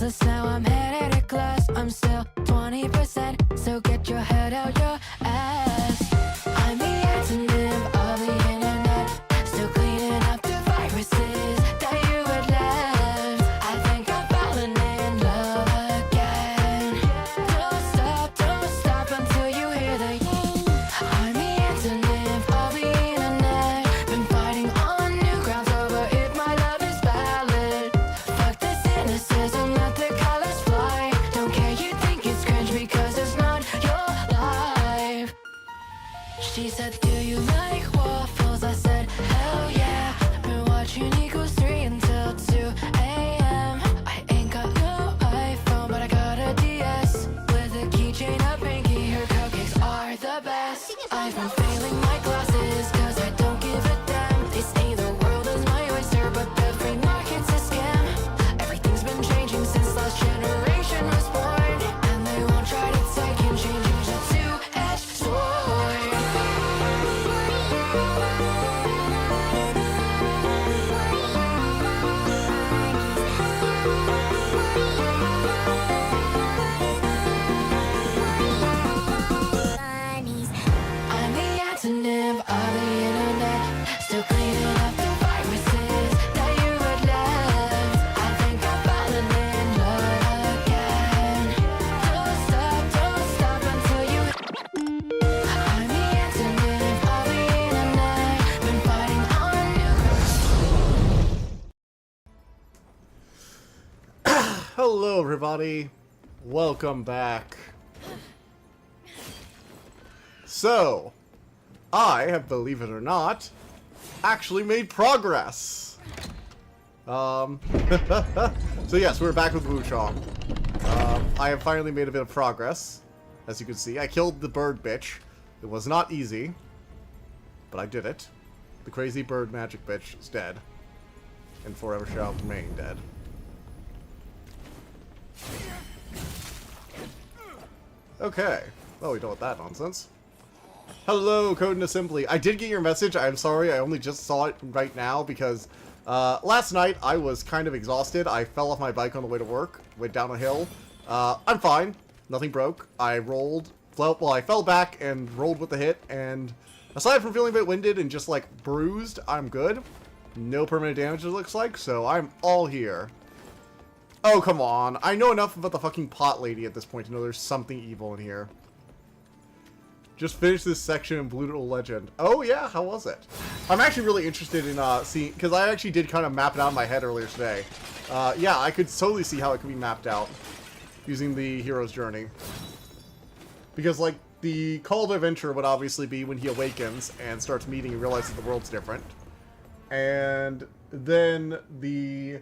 Plus now I'm headed to class. I'm still 20%, so get your head out your ass. I'm the antonym of the internet, still cleaning up the viruses that you had left. I think I've fallen in love again. Don't stop until you hear the I'm the antonym of the internet, been fighting on new ground over if my love is valid. Fuck this cynicism, let the colors fly. Don't care, you think it's cringe because it's not your life. She said, do you like waffles? I said, hell yeah. Been watching Equals 3 until 2 a.m. I ain't got no iPhone, but I got a DS with a keychain, a pinky. Her cupcakes are the best. I've been failing my classes cause I don't give a damn. They say the world is my oyster, but the free market's a scam. Everything's been changing since last generation was born, and they won't try to take and change. Use a two-edged sword. I'm the antonym of the internet, still cleaning up the viruses that you had left. I think I've fallen in love again. Don't stop until you I'm the antonym of the internet, been fighting on new. Hello everybody, welcome back. So, I have, believe it or not, actually made progress. So yes, we're back with Wuchang. I have finally made a bit of progress. As you can see, I killed the bird bitch. It was not easy, but I did it. The crazy bird magic bitch is dead, and forever shall remain dead. Okay. Well, we don't want that nonsense. Hello, Code and Assembly. I did get your message. I'm sorry, I only just saw it right now because last night I was kind of exhausted. I fell off my bike on the way to work, went down a hill. I'm fine. Nothing broke. I rolled. Well, I fell back and rolled with the hit, and aside from feeling a bit winded and just like bruised, I'm good. No permanent damage, it looks like, so I'm all here. Oh, come on. I know enough about the fucking pot lady at this point to know there's something evil in here. Just finished this section in Blue Legend. Oh, yeah? How was it? I'm actually really interested in seeing... Because I actually did kind of map it out in my head earlier today. Yeah, I could totally see how it could be mapped out using the hero's journey. Because, like, the call to adventure would obviously be when he awakens and starts meeting and realizes the world's different. And then the...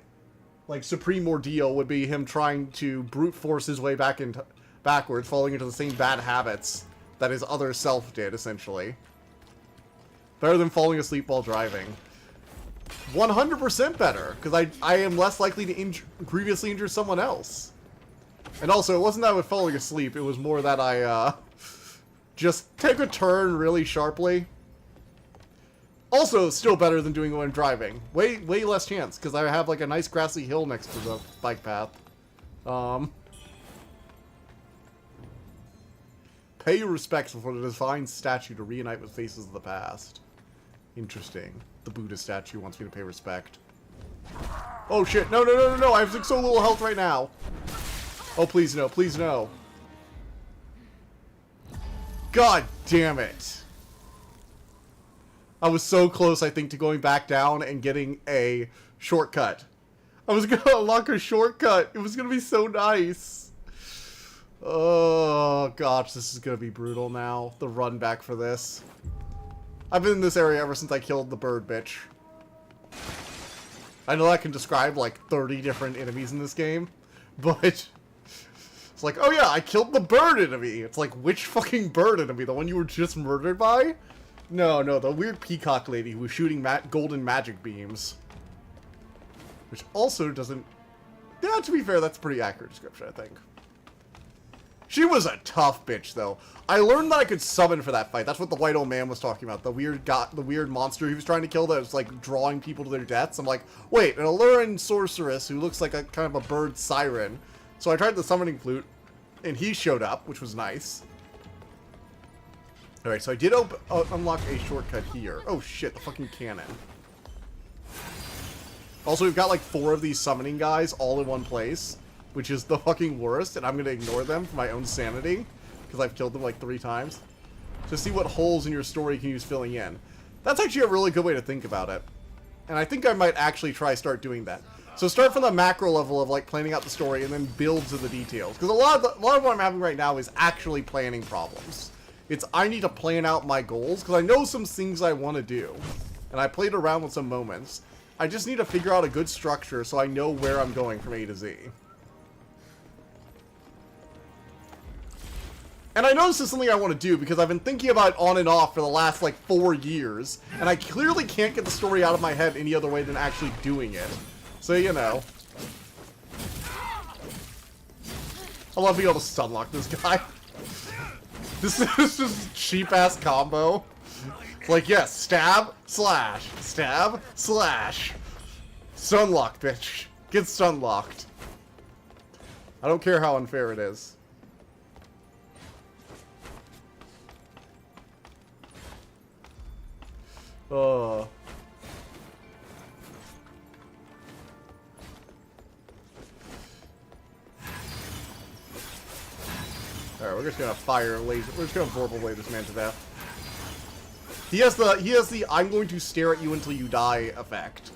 like, supreme ordeal would be him trying to brute force his way backwards, falling into the same bad habits that his other self did, essentially. Better than falling asleep while driving. 100% better, because I am less likely to grievously injure someone else. And also, it wasn't that I was falling asleep, it was more that I, just take a turn really sharply. Also, still better than doing it when I'm driving. Way less chance, because I have, like, a nice grassy hill next to the bike path. Pay your respects for the divine statue to reunite with faces of the past. Interesting. The Buddha statue wants me to pay respect. Oh, shit. No, I have so little health right now. Oh, please no, please no. God damn it. I was so close, I think, to going back down and getting a shortcut. I was going to unlock a shortcut. It was going to be so nice. Oh, gosh, this is going to be brutal now. The run back for this. I've been in this area ever since I killed the bird bitch. I know I can describe, like, 30 different enemies in this game, but it's like, oh yeah, I killed the bird enemy. It's like, which fucking bird enemy? The one you were just murdered by? No, the weird peacock lady who was shooting golden magic beams. Which also doesn't... Yeah, to be fair, that's a pretty accurate description, I think. She was a tough bitch, though. I learned that I could summon for that fight. That's what the white old man was talking about. The weird monster he was trying to kill that was, like, drawing people to their deaths. I'm like, wait, an Alluran sorceress who looks like a kind of a bird siren. So I tried the summoning flute, and he showed up, which was nice. Alright, so I did unlock a shortcut here. Oh shit, the fucking cannon. Also, we've got like 4 of these summoning guys all in one place, which is the fucking worst, and I'm gonna ignore them for my own sanity, because I've killed them like 3 times. To see what holes in your story you can use filling in. That's actually a really good way to think about it. And I think I might actually start doing that. So start from the macro level of like planning out the story and then build to the details. Because a lot of what I'm having right now is actually planning problems. It's I need to plan out my goals because I know some things I want to do. And I played around with some moments. I just need to figure out a good structure so I know where I'm going from A to Z. And I know this is something I want to do because I've been thinking about it on and off for the last like 4 years. And I clearly can't get the story out of my head any other way than actually doing it. So, you know. I love being able to stunlock this guy. This is just cheap-ass combo. Like, yes, stab, slash, stab, slash. Stunlock, bitch. Get stunlocked. I don't care how unfair it is. Oh. Alright, we're just gonna fire laser. We're just gonna vorpal blade this man to death. He has the I'm going to stare at you until you die effect.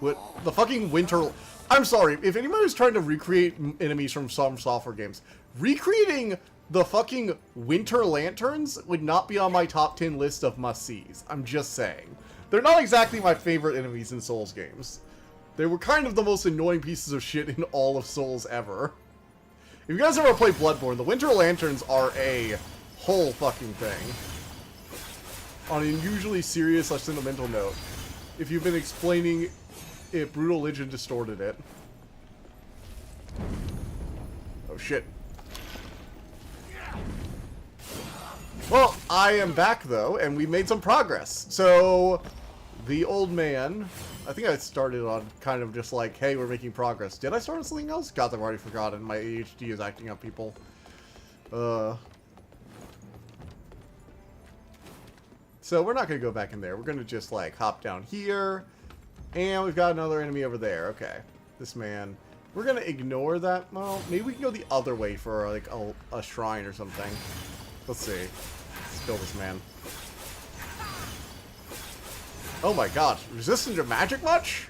With the fucking winter. I'm sorry, if anybody's trying to recreate enemies from some software games, recreating the fucking winter lanterns would not be on my top 10 list of must-sees. I'm just saying. They're not exactly my favorite enemies in Souls games. They were kind of the most annoying pieces of shit in all of Souls ever. If you guys ever play Bloodborne, the Winter Lanterns are a whole fucking thing. On an unusually serious or sentimental note. If you've been explaining it, Brutal Legend distorted it. Oh shit. Well, I am back though, and we made some progress. So, the old man... I think I started on kind of just like, hey, we're making progress. Did I start on something else? God, I've already forgotten. My ADHD is acting up, people. So we're not going to go back in there. We're going to just, like, hop down here. And we've got another enemy over there. Okay. This man. We're going to ignore that. Well, maybe we can go the other way for, like, a shrine or something. Let's see. Let's kill this man. Oh my god, resistant to magic much?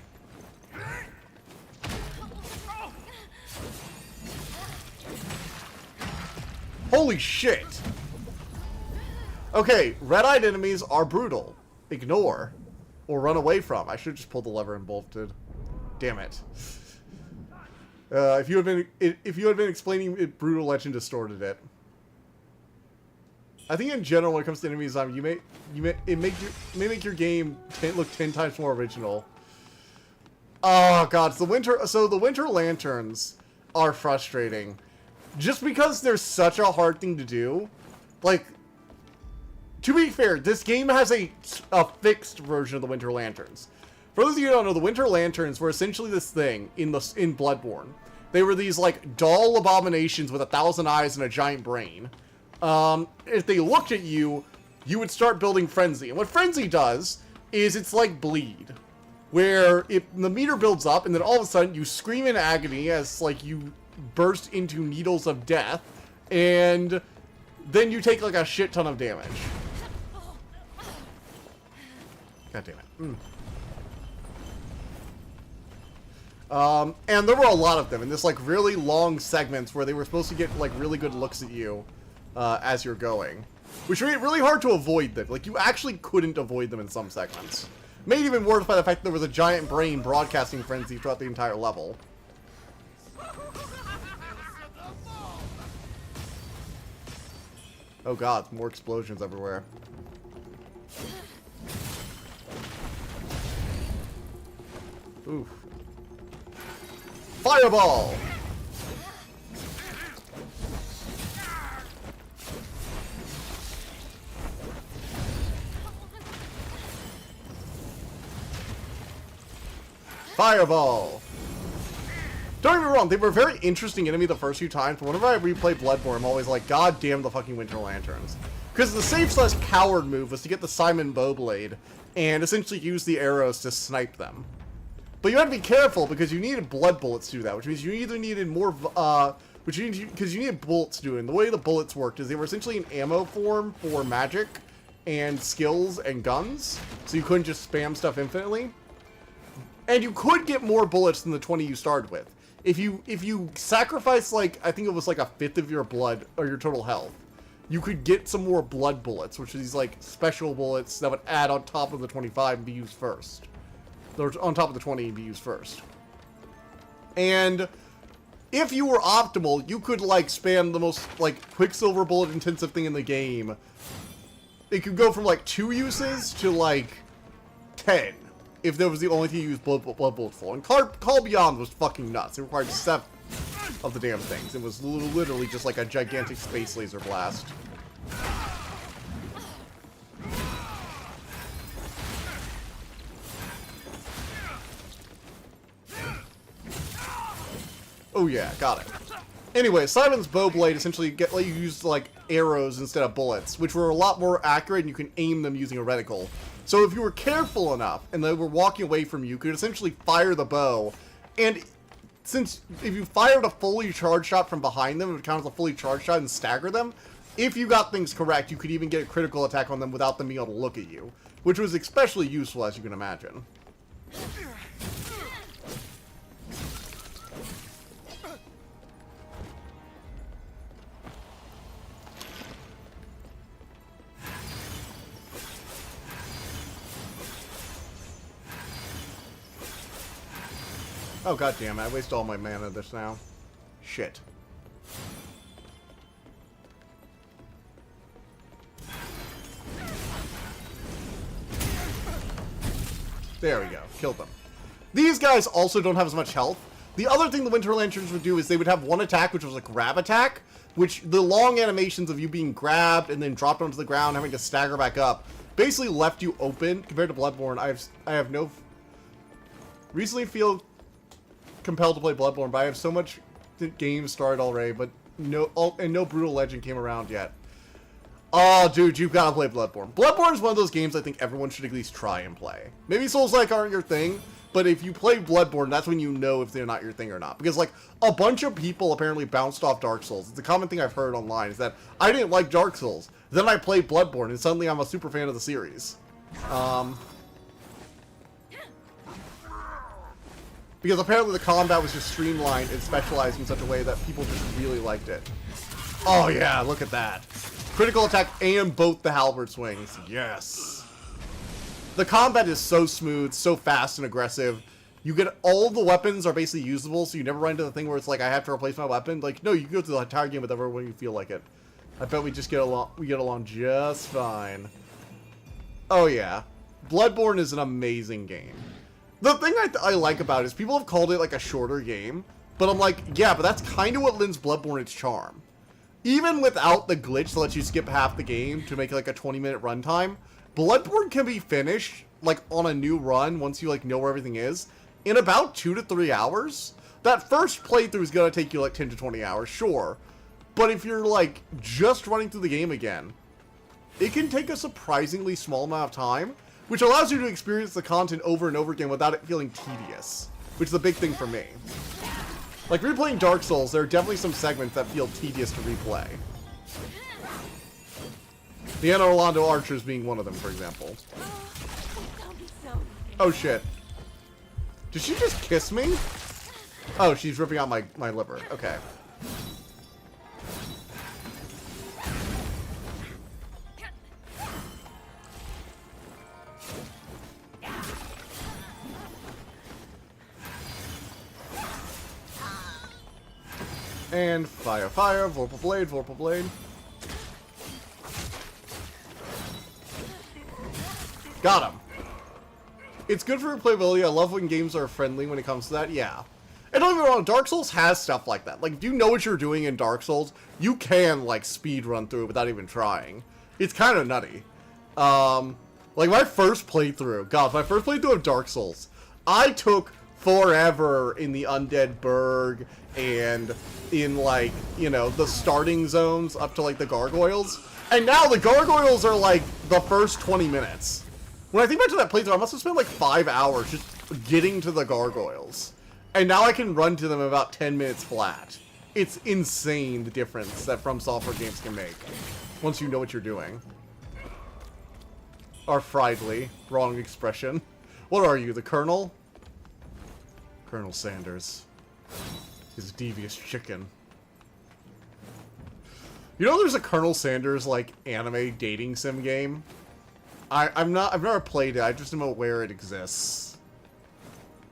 Holy shit! Okay, red-eyed enemies are brutal. Ignore. Or run away from. I should just pull the lever and bolted. Damn it. If you had been explaining it, Brutal Legend distorted it. I think in general, when it comes to enemy design, it may make your game look 10 times more original. Oh god, the winter lanterns are frustrating, just because they're such a hard thing to do. Like, to be fair, this game has a fixed version of the winter lanterns. For those of you who don't know, the winter lanterns were essentially this thing in Bloodborne. They were these like dull abominations with 1,000 eyes and a giant brain. If they looked at you, you would start building Frenzy. And what Frenzy does is it's like Bleed, where the meter builds up and then all of a sudden you scream in agony as like you burst into needles of death, and then you take like a shit ton of damage. God damn it. And there were a lot of them in this like really long segments where they were supposed to get like really good looks at you. As you're going. Which made it really hard to avoid them. Like, you actually couldn't avoid them in some segments. Made even worse by the fact that there was a giant brain broadcasting Frenzy throughout the entire level. Oh god, more explosions everywhere. Oof. Fireball! Fireball! Don't get me wrong, they were a very interesting enemy the first few times, but whenever I replay Bloodborne, I'm always like, god damn the fucking Winter Lanterns. Because the safe/coward move was to get the Simon Bowblade, and essentially use the arrows to snipe them. But you had to be careful, because you needed blood bullets to do that, which means you either needed more, because you needed bullets to do it. And the way the bullets worked is they were essentially in ammo form for magic, and skills, and guns, so you couldn't just spam stuff infinitely. And you could get more bullets than the 20 you started with. If you sacrifice, like, I think it was like a fifth of your blood, or your total health, you could get some more blood bullets, which are these, like, special bullets that would add on top of the 25 and be used first. Or on top of the 20 and be used first. And if you were optimal, you could, like, spam the most, like, Quicksilver bullet intensive thing in the game. It could go from, like, 2 uses to, like, 10. If that was the only thing you used blood bullets for. And Call Beyond was fucking nuts. It required 7 of the damn things. It was literally just like a gigantic space laser blast. Oh yeah, got it. Anyway, Simon's Bowblade essentially let you use like arrows instead of bullets, which were a lot more accurate and you can aim them using a reticle. So if you were careful enough and they were walking away from you, you could essentially fire the bow. And since if you fired a fully charged shot from behind them, it would count as a fully charged shot and stagger them. If you got things correct, you could even get a critical attack on them without them being able to look at you, which was especially useful, as you can imagine. Oh god damn it, I wasted all my mana this now. Shit. There we go, killed them. These guys also don't have as much health. The other thing the Winter Lanterns would do is they would have one attack, which was a grab attack, which the long animations of you being grabbed and then dropped onto the ground, having to stagger back up, basically left you open. Compared to Bloodborne, I have no... Recently feel compelled to play Bloodborne, but I have so much games started already, but no Brutal Legend came around yet. Oh, dude, you've got to play Bloodborne. Bloodborne is one of those games I think everyone should at least try and play. Maybe Souls-like aren't your thing, but if you play Bloodborne, that's when you know if they're not your thing or not. Because, like, a bunch of people apparently bounced off Dark Souls. It's a common thing I've heard online, is that I didn't like Dark Souls. Then I played Bloodborne, and suddenly I'm a super fan of the series. Because apparently the combat was just streamlined and specialized in such a way that people just really liked it. Oh yeah, look at that. Critical attack and both the halberd swings. Yes. The combat is so smooth, so fast and aggressive. You get all the weapons are basically usable, so you never run into the thing where it's like I have to replace my weapon. Like, no, you can go through the entire game with everyone you feel like it. I bet we just get along. We get along just fine. Oh yeah, Bloodborne is an amazing game. The thing I like about it is people have called it like a shorter game, but I'm like, yeah, but that's kind of what lends Bloodborne its charm. Even without the glitch that lets you skip half the game to make like a 20-minute runtime, Bloodborne can be finished like on a new run once you like know where everything is in about 2 to 3 hours. That first playthrough is gonna take you like 10 to 20 hours, sure, but if you're like just running through the game again, it can take a surprisingly small amount of time, which allows you to experience the content over and over again without it feeling tedious, which is a big thing for me. Like, replaying Dark Souls, there are definitely some segments that feel tedious to replay. The Anna Orlando Archers being one of them, for example. Oh shit. Did she just kiss me? Oh, she's ripping out my liver. Okay. And fire, fire, Vorpal Blade, Vorpal Blade. Got him. It's good for replayability. I love when games are friendly when it comes to that. Yeah. And don't get me wrong, Dark Souls has stuff like that. Like, if you know what you're doing in Dark Souls, you can, like, speed run through it without even trying. It's kind of nutty. Like, my first playthrough of Dark Souls, I took forever in the Undead Burg and in, like, you know, the starting zones up to, like, the gargoyles. And now the gargoyles are, like, the first 20 minutes. When I think back to that playthrough, I must have spent, like, 5 hours just getting to the gargoyles. And now I can run to them in about 10 minutes flat. It's insane, the difference that From Software games can make once you know what you're doing. Or Friedly. Wrong expression. What are you, the Colonel? Colonel Sanders. His devious chicken. You know there's a Colonel Sanders, like, anime dating sim game? I've never played it, I just am aware it exists.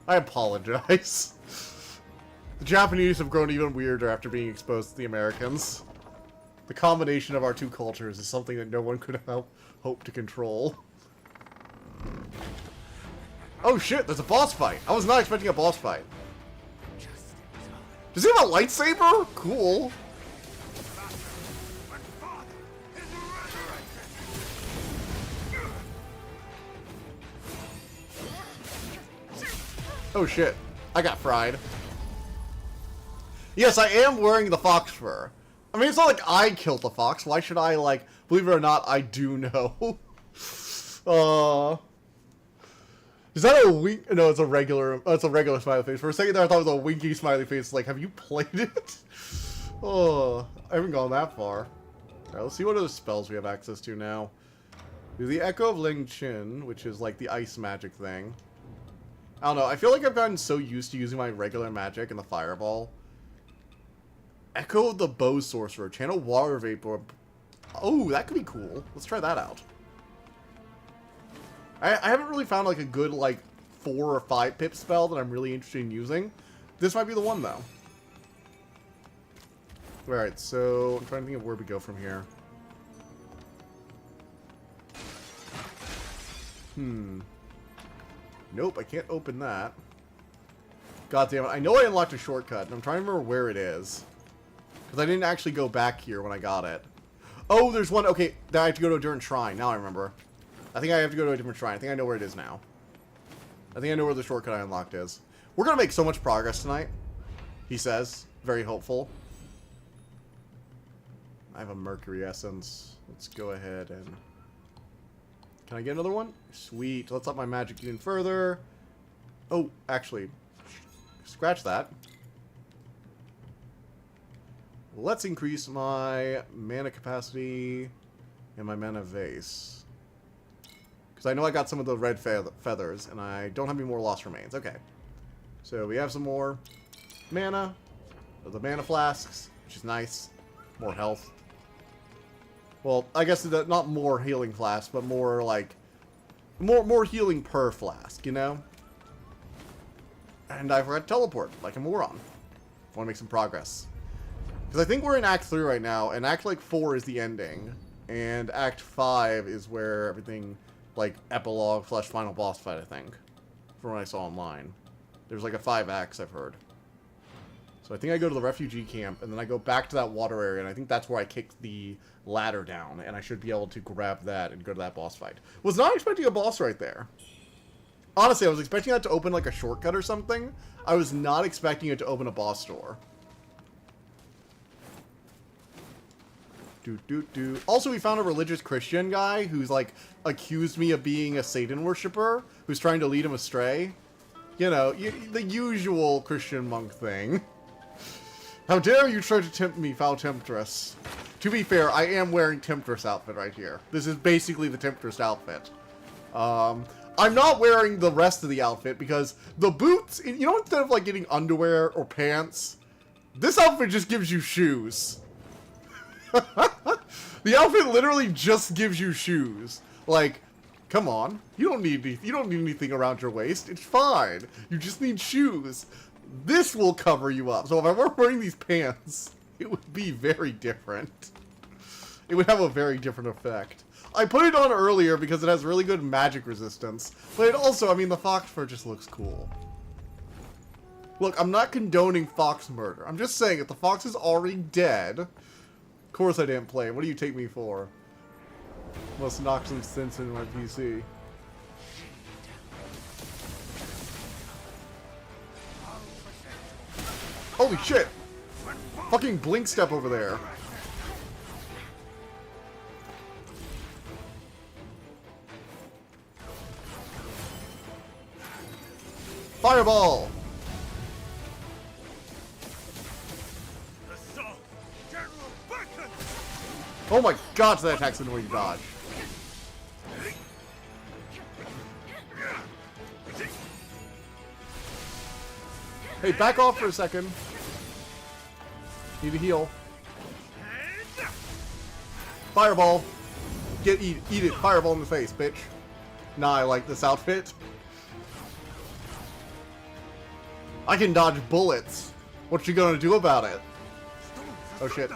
I apologize. The Japanese have grown even weirder after being exposed to the Americans. The combination of our two cultures is something that no one could hope to control. Oh shit, there's a boss fight. I was not expecting a boss fight. Does he have a lightsaber? Cool. Oh shit, I got fried. Yes, I am wearing the fox fur. I mean, it's not like I killed the fox. Why should I, like, believe it or not, I do know. Is that a wink? No, it's a regular smiley face. For a second there, I thought it was a winky smiley face. Like, have you played it? Oh, I haven't gone that far. Alright, let's see what other spells we have access to now. Do the Echo of Ling Chin, which is like the ice magic thing. I don't know, I feel like I've gotten so used to using my regular magic and the fireball. Echo of the Bow Sorcerer, channel water vapor. Oh, that could be cool. Let's try that out. I haven't really found like a good like 4 or 5 pip spell that I'm really interested in using. This might be the one though. Alright, so I'm trying to think of where we go from here. Nope, I can't open that. God damn it, I know I unlocked a shortcut, and I'm trying to remember where it is. Because I didn't actually go back here when I got it. Oh, there's one, okay, that I have to go to a different shrine. Now I remember. I think I have to go to a different shrine. I think I know where it is now. I think I know where the shortcut I unlocked is. We're going to make so much progress tonight, he says. Very hopeful. I have a Mercury Essence. Let's go ahead and... Can I get another one? Sweet. Let's up my magic even further. Oh, actually, scratch that. Let's increase my mana capacity and my mana vase. Because I know I got some of the red feathers, and I don't have any more lost remains. Okay. So we have some more mana. The mana flasks, which is nice. More health. Well, I guess not more healing flasks, but more like... More healing per flask, you know? And I forgot to teleport, like a moron. I want to make some progress. Because I think we're in Act 3 right now, and Act, like, 4 is the ending. And Act 5 is where everything, like, epilogue / final boss fight, I think. From what I saw online. There's, like, a 5 acts, I've heard. So I think I go to the refugee camp, and then I go back to that water area, and I think that's where I kick the ladder down, and I should be able to grab that and go to that boss fight. Was not expecting a boss right there. Honestly, I was expecting that to open, like, a shortcut or something. I was not expecting it to open a boss door. Also, we found a religious Christian guy who's, like, accused me of being a Satan worshiper, who's trying to lead him astray. You know, the usual Christian monk thing. How dare you try to tempt me, foul temptress. To be fair, I am wearing Temptress outfit right here. This is basically the Temptress outfit. I'm not wearing the rest of the outfit because the boots, you know, instead of, like, getting underwear or pants, this outfit just gives you shoes. The outfit literally just gives you shoes. Like, come on. You don't need anything around your waist. It's fine. You just need shoes. This will cover you up. So if I were wearing these pants, it would be very different. It would have a very different effect. I put it on earlier because it has really good magic resistance. But it also, I mean, the fox fur just looks cool. Look, I'm not condoning fox murder. I'm just saying, if the fox is already dead... Of course I didn't play. What do you take me for? Must knock some sense in my PC. Holy shit! Fucking blink step over there. Fireball! Oh my god, that attack's annoying to dodge. Hey, back off for a second. Need to heal. Fireball. Eat it. Fireball in the face, bitch. Nah, I like this outfit. I can dodge bullets. What you gonna do about it? Oh shit.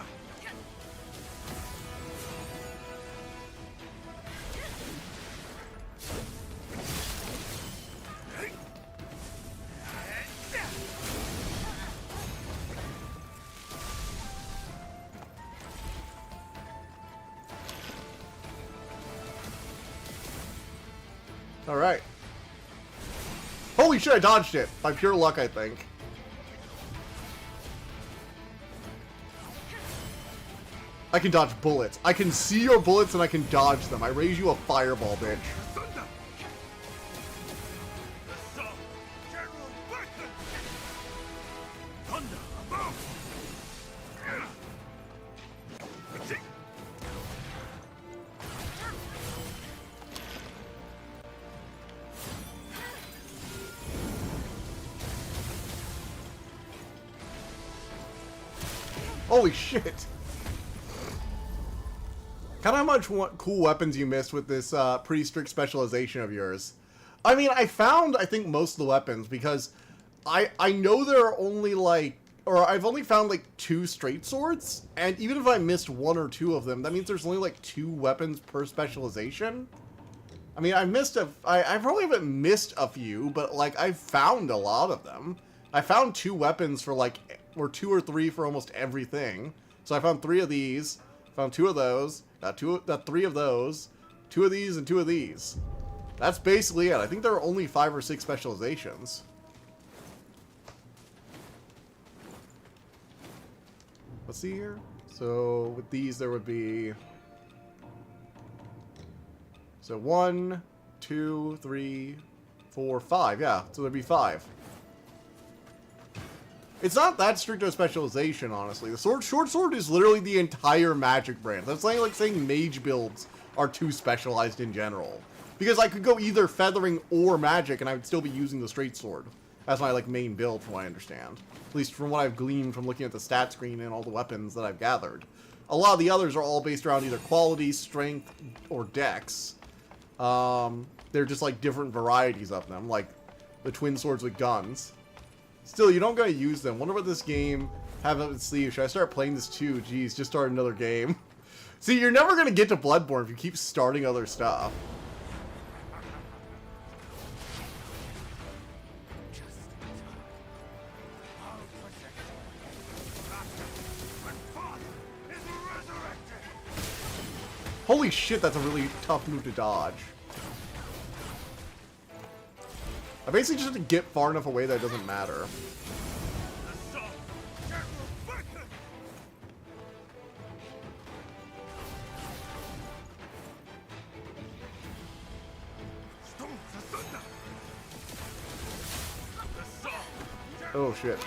Alright. Holy shit, I dodged it! By pure luck, I think. I can dodge bullets. I can see your bullets and I can dodge them. I raise you a fireball, bitch. Holy shit! Kind of how much cool weapons you missed with this pretty strict specialization of yours. I mean, I found, I think, most of the weapons because I know there are only like, or I've only found like 2 straight swords, and even if I missed 1 or 2 of them, that means there's only like 2 weapons per specialization. I mean, I probably haven't missed a few, but like I've found a lot of them. I found 2 weapons for like, or 2 or 3 for almost everything. So I found 3 of these, found 2 of those, got 3 of those, 2 of these, and 2 of these. That's basically it. I think there are only 5 or 6 specializations. Let's see here. So with these there would be... So 1, 2, 3, 4, 5. Yeah, so there'd be 5. It's not that strict a specialization, honestly. The short sword is literally the entire Magic brand. That's like saying mage builds are too specialized in general. Because I could go either feathering or magic, and I would still be using the straight sword. That's my like main build, from what I understand. At least from what I've gleaned from looking at the stat screen and all the weapons that I've gathered. A lot of the others are all based around either quality, strength, or dex. They're just like different varieties of them, like the twin swords with guns. Still, you don't gotta use them. Wonder what this game have up its sleeve. Should I start playing this too? Jeez, just start another game. See, you're never gonna get to Bloodborne if you keep starting other stuff. Holy shit, that's a really tough move to dodge. I basically just have to get far enough away that it doesn't matter. Oh shit.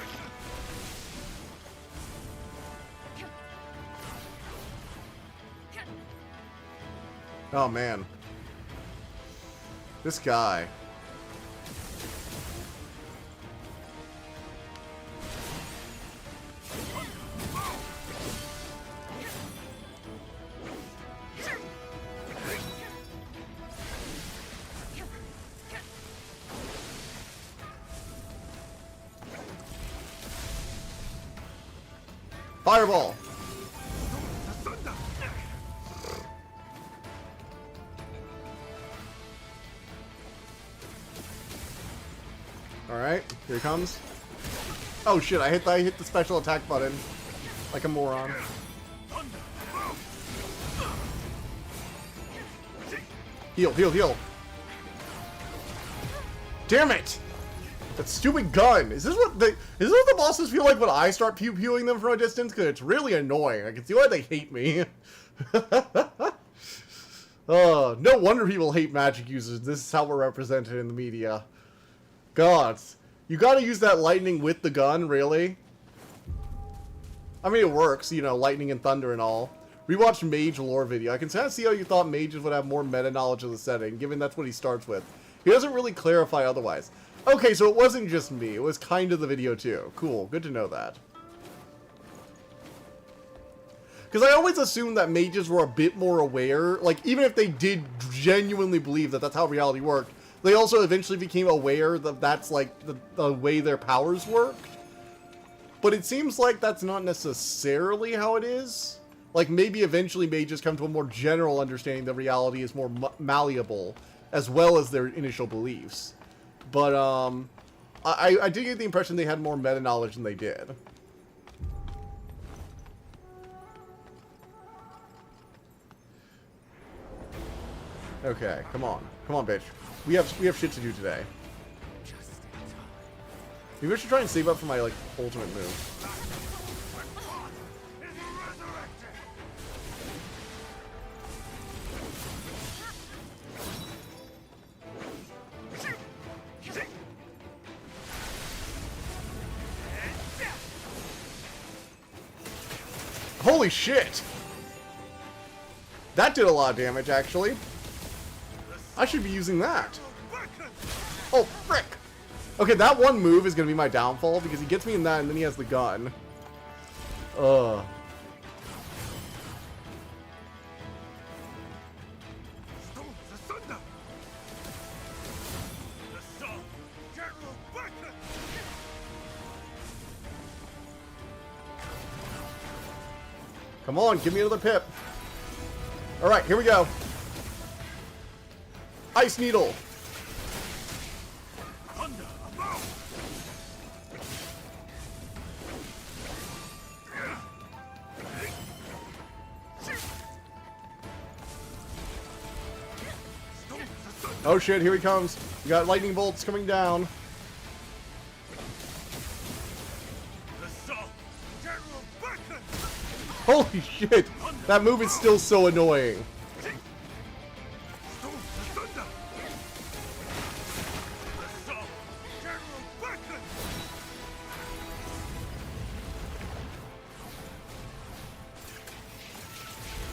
Oh man. This guy. Fireball! Alright, here he comes. Oh shit, I hit the special attack button. Like a moron. Heal, heal, heal! Damn it! That stupid gun! Is this what the bosses feel like when I start pew-pewing them from a distance? Because it's really annoying. I can see why they hate me. No wonder people hate magic users. This is how we're represented in the media. Gods. You gotta use that lightning with the gun, really? I mean, it works, you know, lightning and thunder and all. Rewatch Mage lore video. I can kind of see how you thought mages would have more meta-knowledge of the setting, given that's what he starts with. He doesn't really clarify otherwise. Okay, so it wasn't just me. It was kind of the video, too. Cool. Good to know that. Because I always assumed that mages were a bit more aware. Like, even if they did genuinely believe that that's how reality worked, they also eventually became aware that that's, like, the way their powers worked. But it seems like that's not necessarily how it is. Like, maybe eventually mages come to a more general understanding that reality is more malleable, as well as their initial beliefs. But, I did get the impression they had more meta-knowledge than they did. Okay, come on. Come on, bitch. We have shit to do today. Maybe I should try and save up for my, like, ultimate move. Holy shit! That did a lot of damage, actually. I should be using that. Oh, frick! Okay, that one move is gonna be my downfall, because he gets me in that, and then he has the gun. Ugh. Come on, give me another pip. Alright, here we go. Ice Needle. Oh shit, here he comes. We got lightning bolts coming down. Holy shit! That move is still so annoying.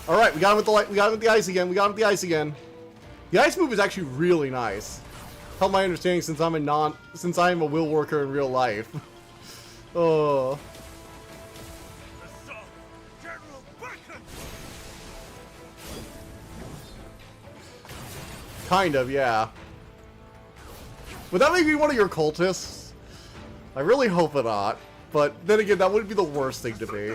Alright, we got him with the light. We got him with the ice again. We got him with the ice again. The ice move is actually really nice. Help my understanding since I'm a will worker in real life. Oh. Kind of, yeah. Would that make me one of your cultists? I really hope not. But then again, that wouldn't be the worst thing to be.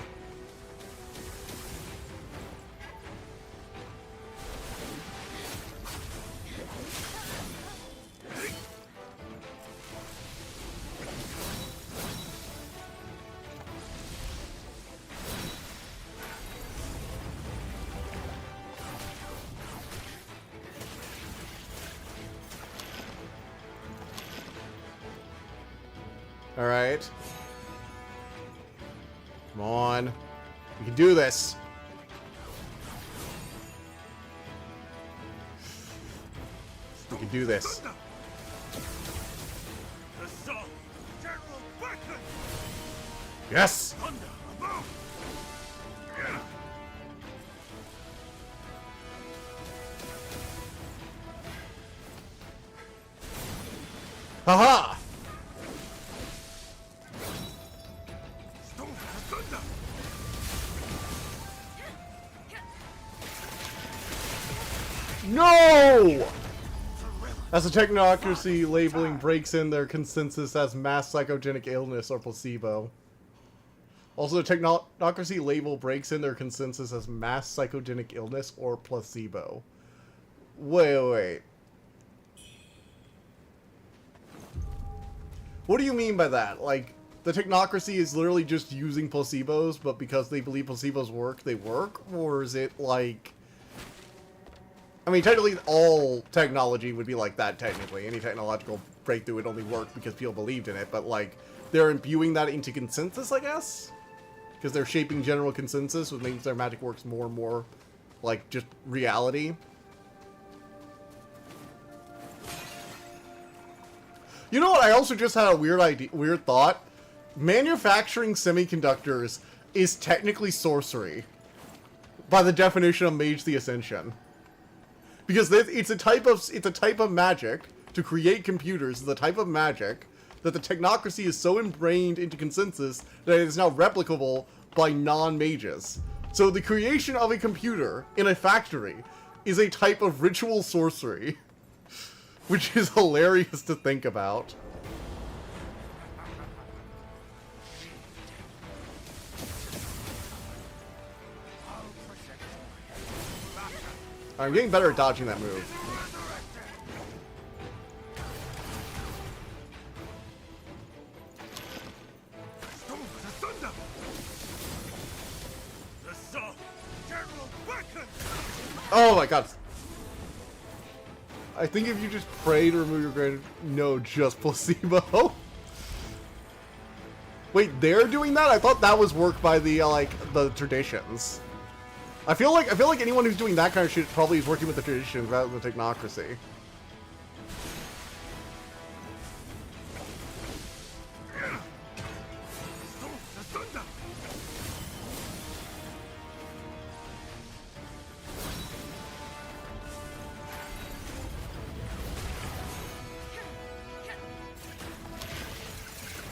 Alright. Come on. We can do this. We can do this. Yes! Haha! No! As the technocracy labeling breaks in their consensus as mass psychogenic illness or placebo. Also, the technocracy label breaks in their consensus as mass psychogenic illness or placebo. Wait. What do you mean by that? Like, the technocracy is literally just using placebos, but because they believe placebos work, they work? Or is it like... I mean, technically, all technology would be like that, technically. Any technological breakthrough, it only worked because people believed in it, but like they're imbuing that into consensus, I guess, because they're shaping general consensus, which means their magic works more and more like just reality. You know what? I also just had a weird thought. Manufacturing semiconductors is technically sorcery by the definition of Mage the Ascension, because it's a type of magic to create computers. It's a type of magic that the technocracy is so ingrained into consensus that it is now replicable by non-mages. So the creation of a computer in a factory is a type of ritual sorcery, which is hilarious to think about. I'm getting better at dodging that move. Oh my god. I think if you just pray to remove your grenade, no, just placebo. Wait, they're doing that? I thought that was work by the like the traditions. I feel like anyone who's doing that kind of shit probably is working with the traditions rather than the technocracy.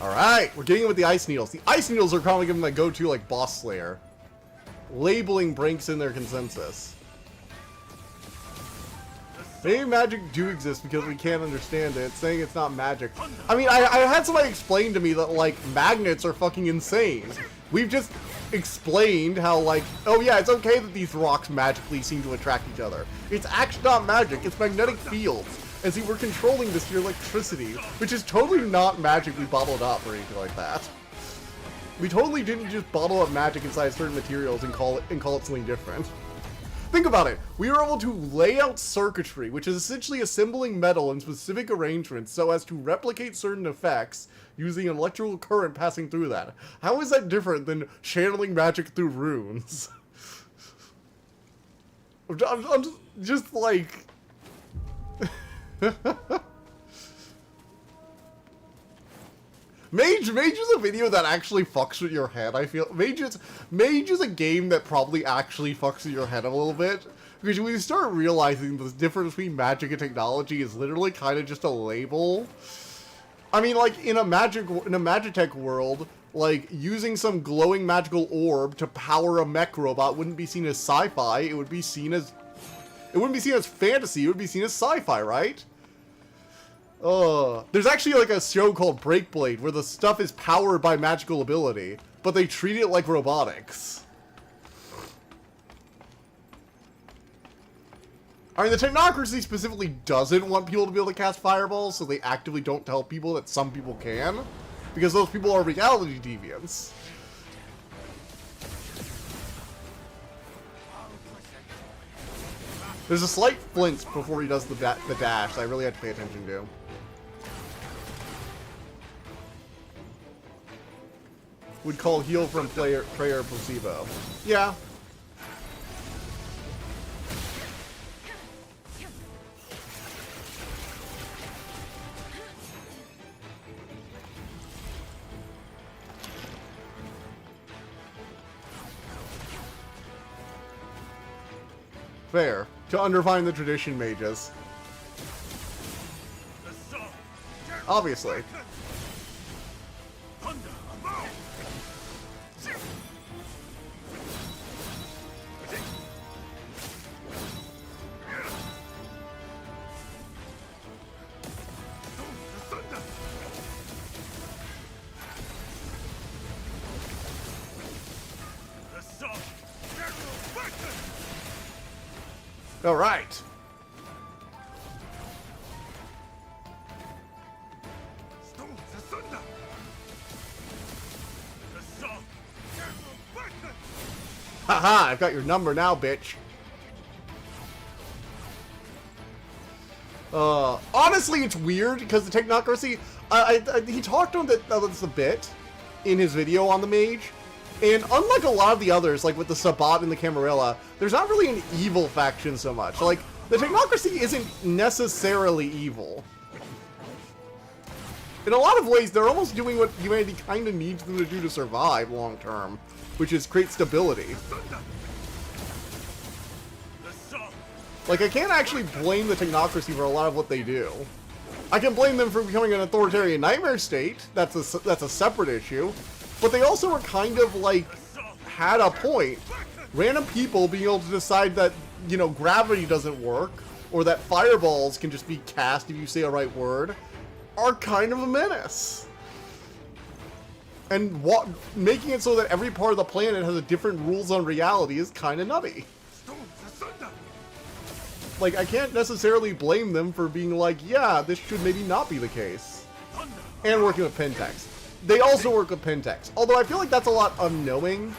Alright, we're getting it with the Ice Needles. The Ice Needles are probably giving my go-to, like, boss slayer. Labeling breaks in their consensus. Maybe magic do exist because we can't understand it. Saying it's not magic. I mean, I had somebody explain to me that, like, magnets are fucking insane. We've just explained how, like, oh yeah, it's okay that these rocks magically seem to attract each other. It's actually not magic, it's magnetic fields. And see, we're controlling this through electricity, which is totally not magic we bottled up or anything like that. We totally didn't just bottle up magic inside certain materials and call it something different. Think about it. We were able to lay out circuitry, which is essentially assembling metal in specific arrangements so as to replicate certain effects using an electrical current passing through that. How is that different than channeling magic through runes? I'm just like... Mage is a video that actually fucks with your head, I feel. Mage is a game that probably actually fucks with your head a little bit. Because when you start realizing the difference between magic and technology is literally kind of just a label. I mean, like, in a Magitech world, like, using some glowing magical orb to power a mech robot wouldn't be seen as sci-fi, it would be seen as... It wouldn't be seen as fantasy, it would be seen as sci-fi, right? There's actually like a show called Breakblade where the stuff is powered by magical ability, but they treat it like robotics. I mean, the technocracy specifically doesn't want people to be able to cast fireballs, so they actively don't tell people that some people can, because those people are reality deviants. There's a slight flinch before he does the dash that I really had to pay attention to. Would call heal from prayer placebo. Yeah. Fair. To undermine the tradition mages. Obviously. All right. Haha, I've got your number now, bitch. Honestly, it's weird because the technocracy. He talked on this a bit in his video on the mage, and unlike a lot of the others, like with the Sabat and the Camarilla, there's not really an evil faction so much. Like the technocracy isn't necessarily evil. In a lot of ways, they're almost doing what humanity kind of needs them to do to survive long term, which is create stability. Like, I can't actually blame the technocracy for a lot of what they do. I can blame them for becoming an authoritarian nightmare state. That's a separate issue. But they also were kind of, like, had a point. Random people being able to decide that, you know, gravity doesn't work, or that fireballs can just be cast if you say a right word, are kind of a menace. And making it so that every part of the planet has a different rules on reality is kind of nutty. Like, I can't necessarily blame them for being like, yeah, this should maybe not be the case. And working with Pentex. They also work with Pentex. Although I feel like that's a lot unknowing.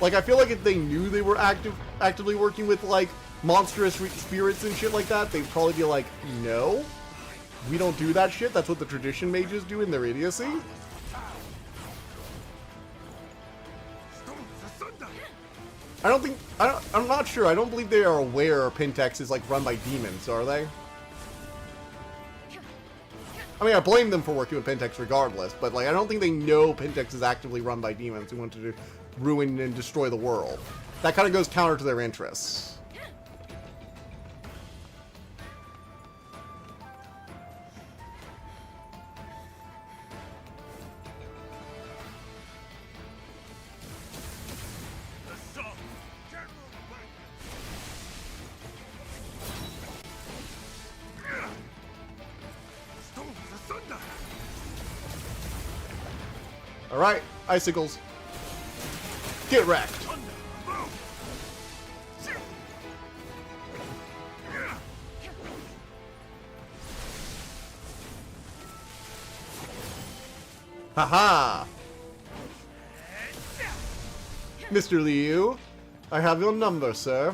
Like, I feel like if they knew they were actively working with, like, monstrous spirits and shit like that, they'd probably be like, no, we don't do that shit. That's what the tradition mages do in their idiocy. I'm not sure. I don't believe they are aware Pentex is, like, run by demons, are they? I mean, I blame them for working with Pentex regardless, but, like, I don't think they know Pentex is actively run by demons who want to ruin and destroy the world. That kind of goes counter to their interests. Alright, icicles. Get wrecked. Haha! Mr. Liu, I have your number, sir.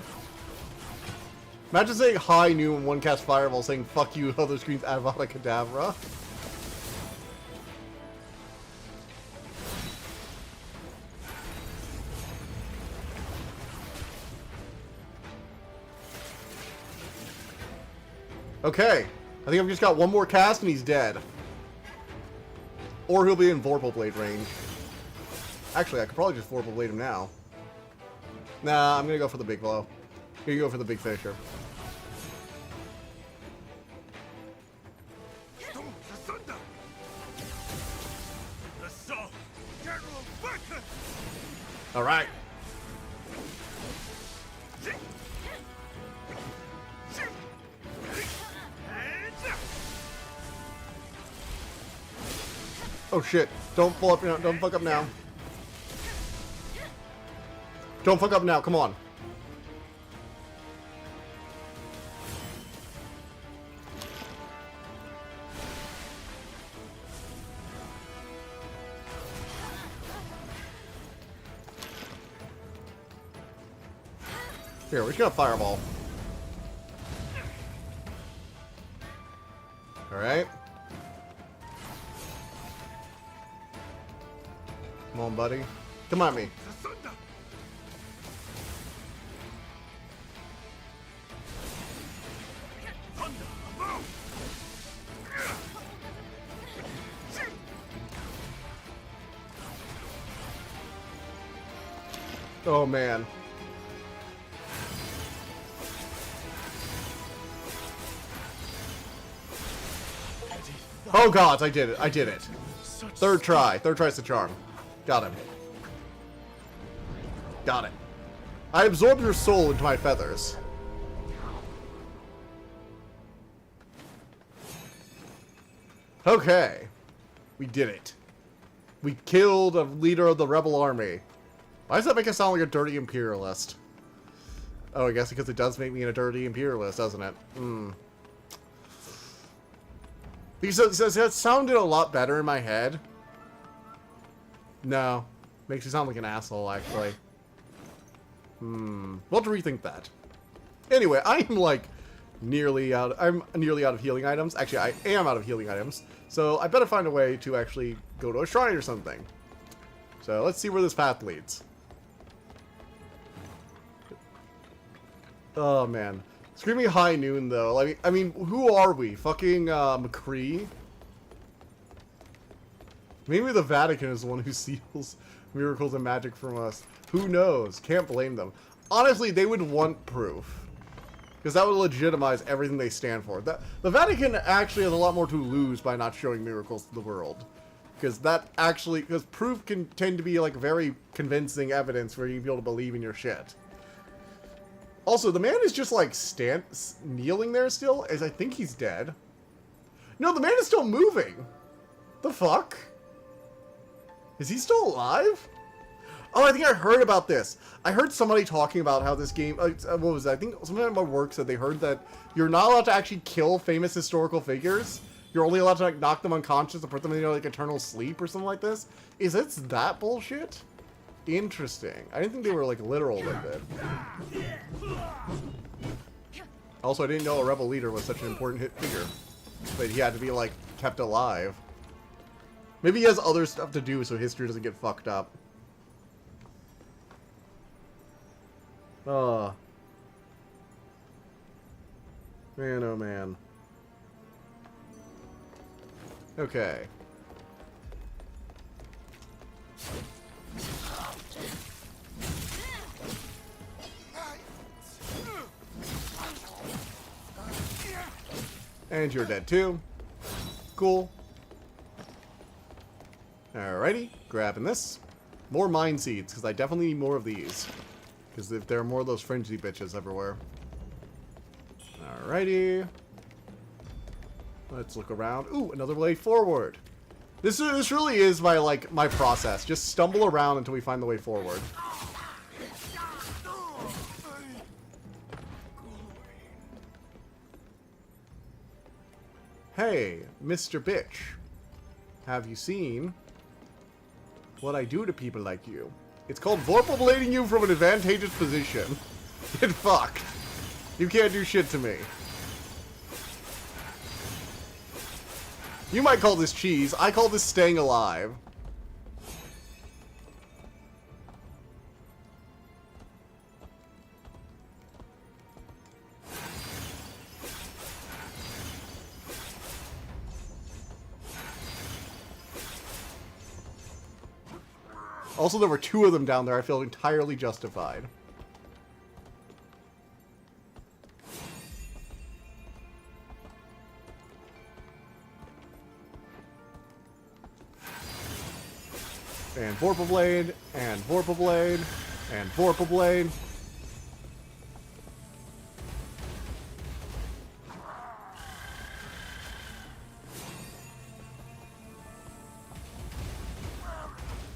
Imagine saying hi new and one cast fireball saying fuck you other screens Avada Kedavra. Okay, I think I've just got one more cast and he's dead. Or he'll be in Vorpal Blade range. Actually, I could probably just Vorpal Blade him now. Nah, I'm gonna go for the big blow. I'm gonna go for the big fisher. Alright. Oh shit. Don't pull up now. Don't fuck up now. Don't fuck up now. Come on. Here, we're just gonna fireball. Alright. Come on, buddy. Come at me. Oh, man. Oh, God, I did it. I did it. Third try. Third try's the charm. Got him. Got it. I absorbed your soul into my feathers. Okay. We did it. We killed a leader of the rebel army. Why does that make us sound like a dirty imperialist? Oh, I guess because it does make me a dirty imperialist, doesn't it? Because that sounded a lot better in my head. No. Makes you sound like an asshole, actually. We'll have to rethink that. Anyway, I am, like, I'm nearly out of healing items. Actually, I am out of healing items. So I better find a way to actually go to a shrine or something. So let's see where this path leads. Oh, man. Screaming high noon, though. Like, I mean, who are we? Fucking, McCree? Maybe the Vatican is the one who steals miracles and magic from us. Who knows? Can't blame them. Honestly, they would want proof. Because that would legitimize everything they stand for. The Vatican actually has a lot more to lose by not showing miracles to the world. Because proof can tend to be, like, very convincing evidence for you to be able to believe in your shit. Also, the man is just, like, kneeling there still, as I think he's dead. No, the man is still moving. The fuck? Is he still alive? Oh, I think I heard about this. I heard somebody talking about how this game... what was that? I think somebody at my work said they heard that you're not allowed to actually kill famous historical figures. You're only allowed to, like, knock them unconscious and put them in, you know, like, eternal sleep or something like this. Is it that bullshit? Interesting. I didn't think they were, like, literal with it. Also, I didn't know a rebel leader was such an important figure. But he had to be, like, kept alive. Maybe he has other stuff to do so history doesn't get fucked up. Oh. Man, oh man. Okay. And you're dead too. Cool. Alrighty, grabbing this. More mine seeds, because I definitely need more of these. Because if there are more of those fringy bitches everywhere. Alrighty. Let's look around. Ooh, another way forward. This really is my process. Just stumble around until we find the way forward. Hey, Mr. Bitch. Have you seen what I do to people like you? It's called vorpal blading you from an advantageous position. Get fucked. You can't do shit to me. You might call this cheese. I call this staying alive. Also, there were two of them down there. I feel entirely justified. And Vorpal Blade, and Vorpal Blade, and Vorpal Blade.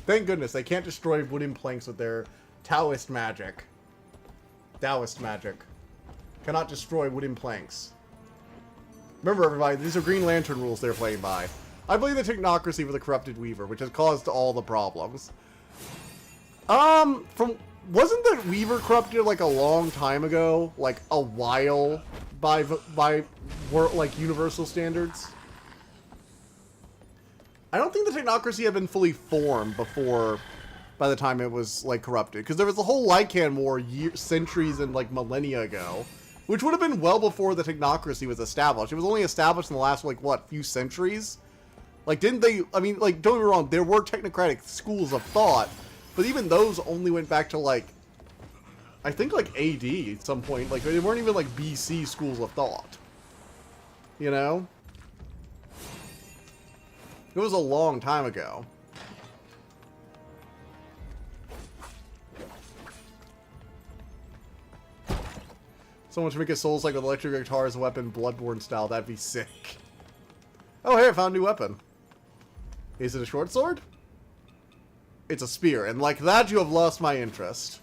Thank goodness they can't destroy wooden planks with their Taoist magic. Taoist magic. Cannot destroy wooden planks. Remember, everybody, these are Green Lantern rules they're playing by. I blame the technocracy for the corrupted Weaver, which has caused all the problems. Wasn't the Weaver corrupted like a long time ago? Like a while by like universal standards? I don't think the technocracy had been fully formed by the time it was like corrupted, because there was the whole Lycan War centuries and like millennia ago, which would have been well before the technocracy was established. It was only established in the last like what few centuries. Like, didn't they? I mean, like, don't get me wrong, there were technocratic schools of thought, but even those only went back to like, I think like AD at some point. Like, they weren't even like BC schools of thought. You know? It was a long time ago. Someone should make a Souls like with electric guitar as a weapon, Bloodborne style. That'd be sick. Oh, hey, I found a new weapon. Is it a short sword? It's a spear, and like that, you have lost my interest.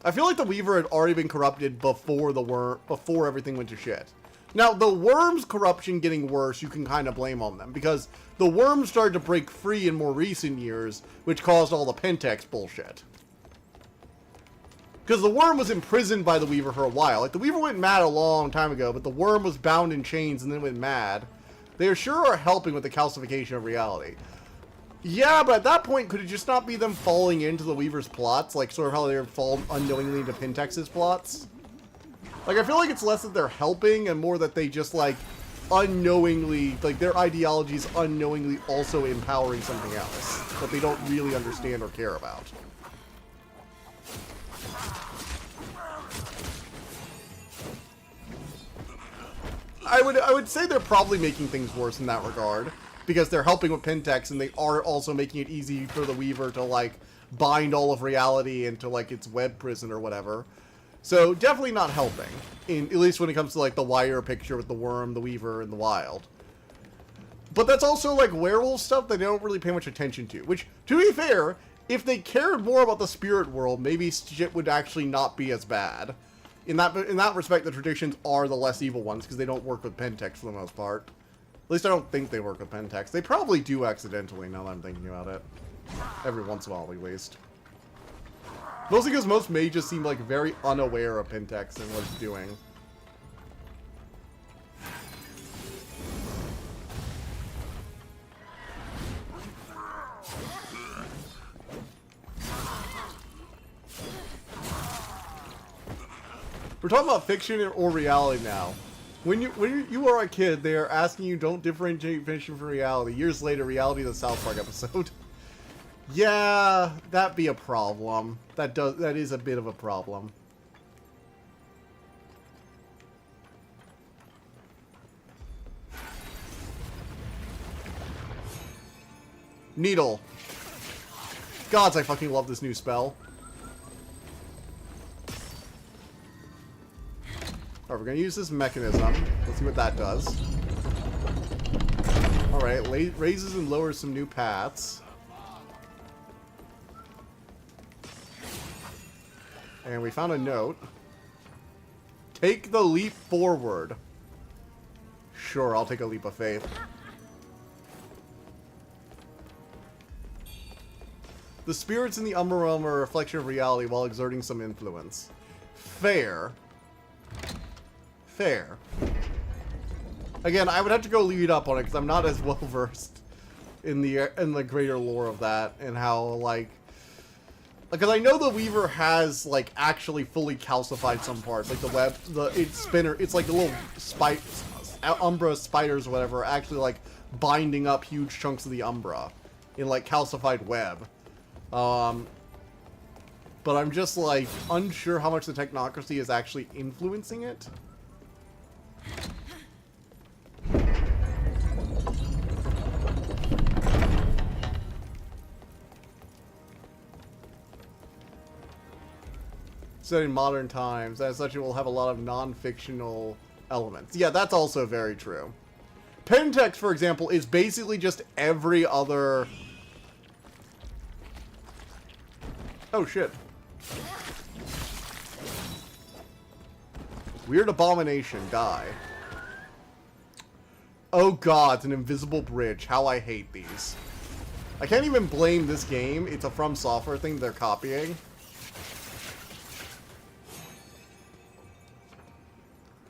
I feel like the Weaver had already been corrupted before everything went to shit. Now, the worm's corruption getting worse, you can kind of blame on them, because the worm started to break free in more recent years, which caused all the Pentex bullshit. Because the worm was imprisoned by the Weaver for a while. Like, the Weaver went mad a long time ago, but the worm was bound in chains and then went mad. They sure are helping with the calcification of reality. Yeah, but at that point, could it just not be them falling into the Weaver's plots? Like, sort of how they fall unknowingly into Pentex's plots? Like, I feel like it's less that they're helping and more that they just, like, unknowingly, like, their ideology is unknowingly also empowering something else that they don't really understand or care about. I would say they're probably making things worse in that regard, because they're helping with Pentex and they are also making it easy for the Weaver to, like, bind all of reality into, like, its web prison or whatever. So, definitely not helping, at least when it comes to, like, the wire picture with the worm, the Weaver, and the wild. But that's also, like, werewolf stuff that they don't really pay much attention to, which, to be fair, if they cared more about the spirit world, maybe shit would actually not be as bad. In that respect, the traditions are the less evil ones, because they don't work with Pentex for the most part. At least I don't think they work with Pentex. They probably do accidentally, now that I'm thinking about it. Every once in a while, at least. Mostly because most mages seem, like, very unaware of Pentex and what it's doing. We're talking about fiction or reality now. When you are a kid, they are asking you don't differentiate fiction from reality. Years later, reality the South Park episode. Yeah, that'd be a problem. That is a bit of a problem. Needle. Gods, I fucking love this new spell. Alright, we're gonna use this mechanism. Let's see what that does. Alright, raises and lowers some new paths. And we found a note. Take the leap forward. Sure, I'll take a leap of faith. The spirits in the Umbra Realm are a reflection of reality while exerting some influence. Fair. Fair. Again, I would have to go read up on it because I'm not as well versed in the greater lore of that and how, like, because I know the Weaver has, like, actually fully calcified some parts, like the web, its spinner, it's like the little Umbra spiders or whatever, actually, like, binding up huge chunks of the Umbra in, like, calcified web. But I'm just, like, unsure how much the technocracy is actually influencing it. Set in modern times, as such it will have a lot of non-fictional elements. Yeah, that's also very true. Pentex, for example, is basically just every other... Oh, shit. Weird abomination, die. Oh god, it's an invisible bridge. How I hate these. I can't even blame this game. It's a From Software thing they're copying.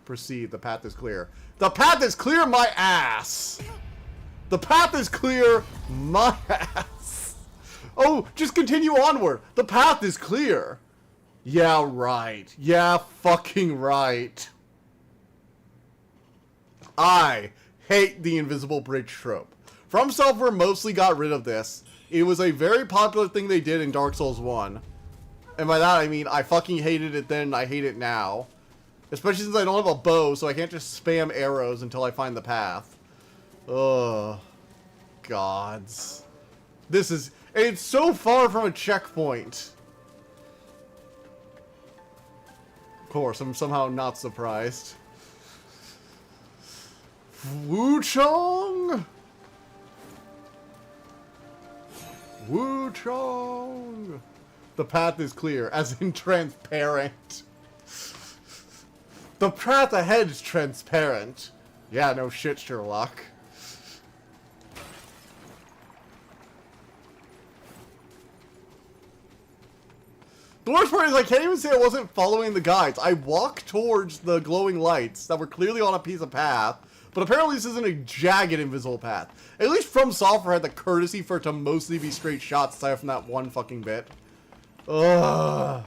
Proceed. The path is clear. The path is clear, my ass! The path is clear, my ass! Oh, just continue onward. The path is clear. Yeah, right. Yeah, fucking right. I hate the invisible bridge trope. From Software mostly got rid of this. It was a very popular thing they did in Dark Souls 1. And by that I mean I fucking hated it then and I hate it now. Especially since I don't have a bow, so I can't just spam arrows until I find the path. Ugh. Gods. This is... It's so far from a checkpoint. Of course, I'm somehow not surprised. Wuchang? Wuchang! The path is clear, as in transparent. The path ahead is transparent. Yeah, no shit, Sherlock. The worst part is I can't even say I wasn't following the guides. I walked towards the glowing lights that were clearly on a piece of path, but apparently this isn't a jagged invisible path. At least From Software had the courtesy for it to mostly be straight shots aside from that one fucking bit. Ugh.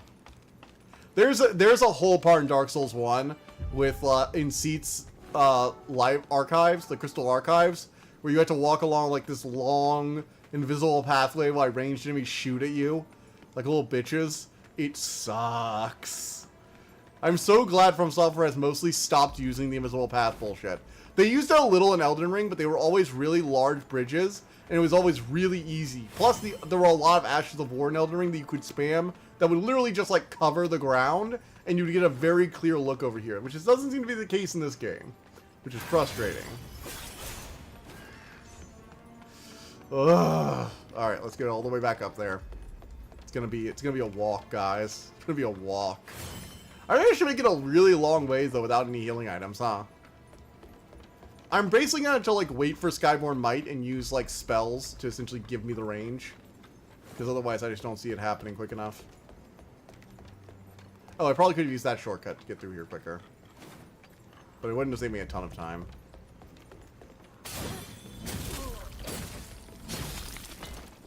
There's a whole part in Dark Souls 1 with in Seat's live archives, the Crystal Archives, where you have to walk along like this long invisible pathway while ranged enemies shoot at you like little bitches. It sucks. I'm so glad From Software has mostly stopped using the invisible path bullshit. They used it a little in Elden Ring, but they were always really large bridges, and it was always really easy. Plus, there were a lot of Ashes of War in Elden Ring that you could spam that would literally just, like, cover the ground, and you would get a very clear look over here, which doesn't seem to be the case in this game, which is frustrating. Ugh. Alright, let's get all the way back up there. It's gonna be a walk, guys. It's gonna be a walk. I think I should make it a really long ways, though, without any healing items, huh? I'm basically gonna have to, like, wait for Skyborn Might and use, like, spells to essentially give me the range. Because otherwise I just don't see it happening quick enough. Oh, I probably could have used that shortcut to get through here quicker. But it wouldn't have saved me a ton of time.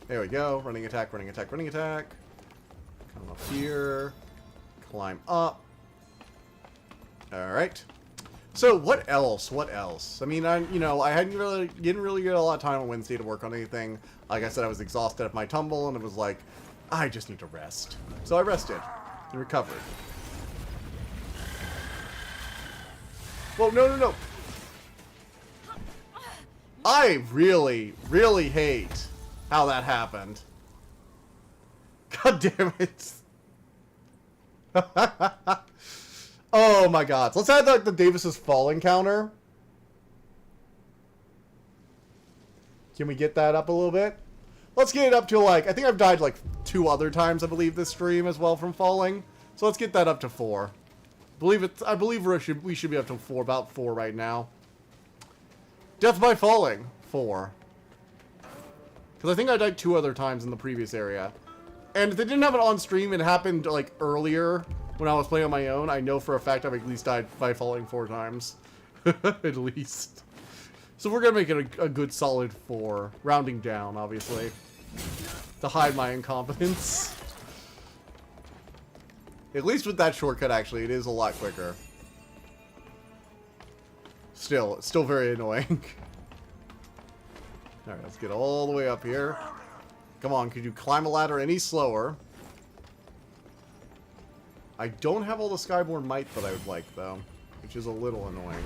There we go. Running attack, running attack, running attack. Come up here. Climb up. Alright. So, what else? What else? I mean, I didn't really get a lot of time on Wednesday to work on anything. Like I said, I was exhausted at my tumble, and it was like, I just need to rest. So I rested. And recovered. Whoa, no, no, no. I really, really hate how that happened. God damn it. Oh my god. So let's add like the Davis's Fall encounter. Can we get that up a little bit? Let's get it up to like, I think I've died like 2 other times, I believe, this stream as well from falling. So let's get that up to 4. I believe we should be up to 4, about 4 right now. Death by falling, 4. Because I think I died 2 other times in the previous area. And if they didn't have it on stream, it happened like earlier when I was playing on my own. I know for a fact I've at least died by falling 4 times. At least. So we're going to make it a good solid 4. Rounding down, obviously. To hide my incompetence. At least with that shortcut, actually, it is a lot quicker. Still, it's still very annoying. Alright, let's get all the way up here. Come on, could you climb a ladder any slower? I don't have all the Skyborn Might that I would like, though. Which is a little annoying.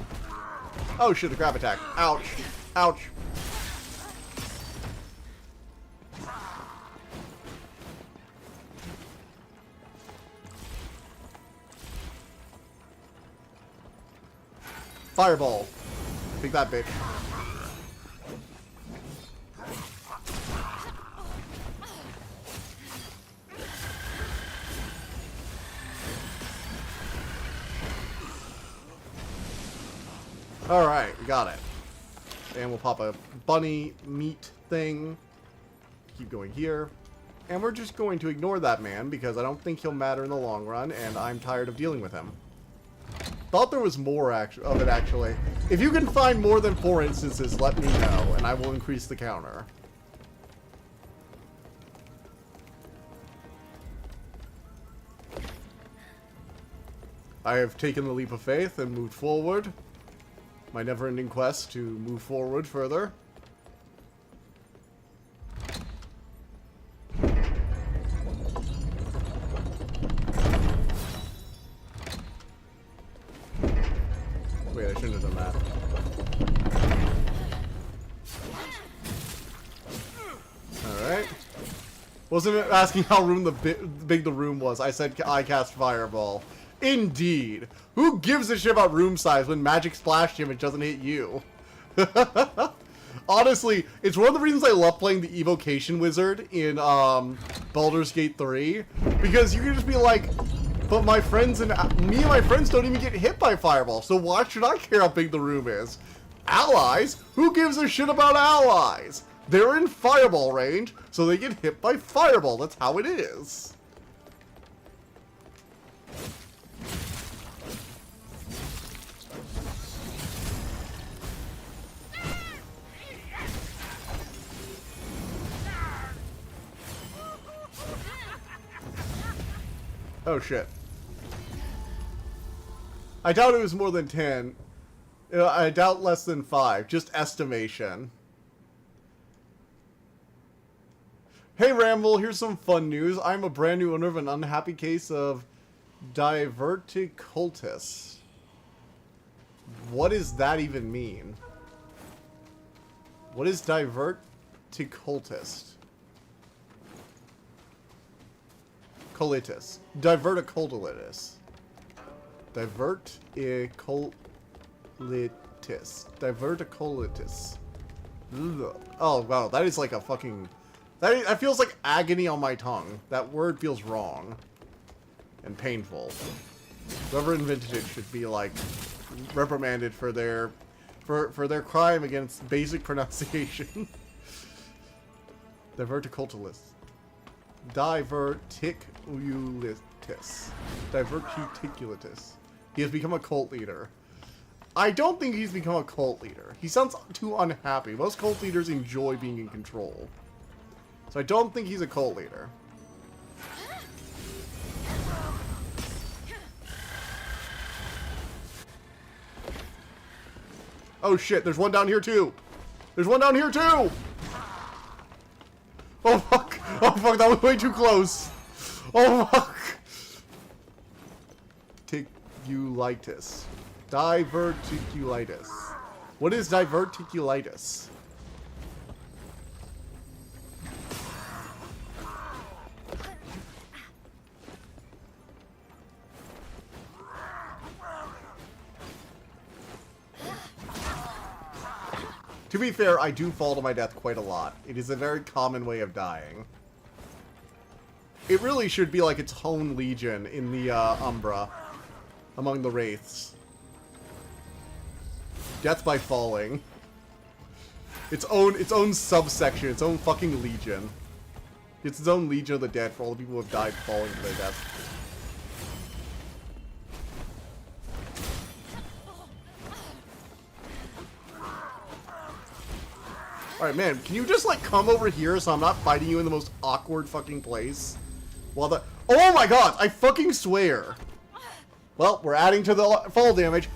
Oh shit, a grab attack. Ouch. Ouch. Fireball. Take that, bitch. Alright, we got it. And we'll pop a bunny meat thing. Keep going here. And we're just going to ignore that man because I don't think he'll matter in the long run, and I'm tired of dealing with him. Thought there was more of it, actually. If you can find more than 4 instances, let me know, and I will increase the counter. I have taken the leap of faith and moved forward. My never-ending quest to move forward further. Wait, I shouldn't have done that. Alright. Wasn't it asking how big the room was? I said I cast Fireball. Indeed. Who gives a shit about room size when magic splash damage doesn't hit you? Honestly, it's one of the reasons I love playing the Evocation Wizard in Baldur's Gate 3. Because you can just be like, But my friends and me and my friends don't even get hit by fireball, so why should I care how big the room is? Allies? Who gives a shit about allies? They're in fireball range, so they get hit by fireball. That's how it is. Oh shit. I doubt it was more than 10. I doubt less than 5. Just estimation. Hey Ramble, here's some fun news. I'm a brand new owner of an unhappy case of diverticulitis. What does that even mean? What is diverticulitis? Colitis. Diverticulitis. Diverticulitis. Ugh. Oh, wow. That is like a fucking... That feels like agony on my tongue. That word feels wrong. And painful. Whoever invented it should be, like, reprimanded for their... For their crime against basic pronunciation. Diverticulitis. Diverticulitis. Diverticulitis. He has become a cult leader. I don't think he's become a cult leader. He sounds too unhappy. Most cult leaders enjoy being in control. So I don't think he's a cult leader. Oh shit, there's one down here too! There's one down here too! Oh fuck! Oh fuck, that was way too close! Oh fuck! Ticulitis. Diverticulitis. What is diverticulitis? To be fair, I do fall to my death quite a lot. It is a very common way of dying. It really should be like its own legion in the Umbra, among the Wraiths. Death by falling. Its own subsection, its own fucking legion. It's its own Legion of the Dead for all the people who have died falling to their death. Alright, man, can you just, like, come over here so I'm not fighting you in the most awkward fucking place? While the... Oh my god! I fucking swear! Well, we're adding to the fall damage.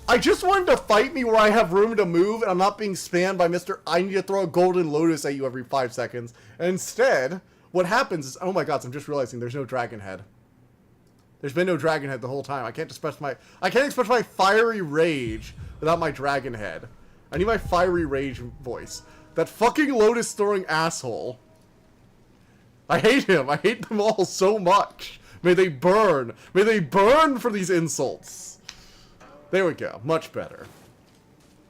I just wanted to fight me where I have room to move and I'm not being spammed by Mr. I need to throw a golden lotus at you every 5 seconds. And instead, what happens is... Oh my god, so I'm just realizing there's no dragon head. There's been no dragon head the whole time. I can't express my fiery rage without my dragon head. I need my fiery rage voice. That fucking lotus throwing asshole. I hate him. I hate them all so much. May they burn. May they burn for these insults. There we go. Much better.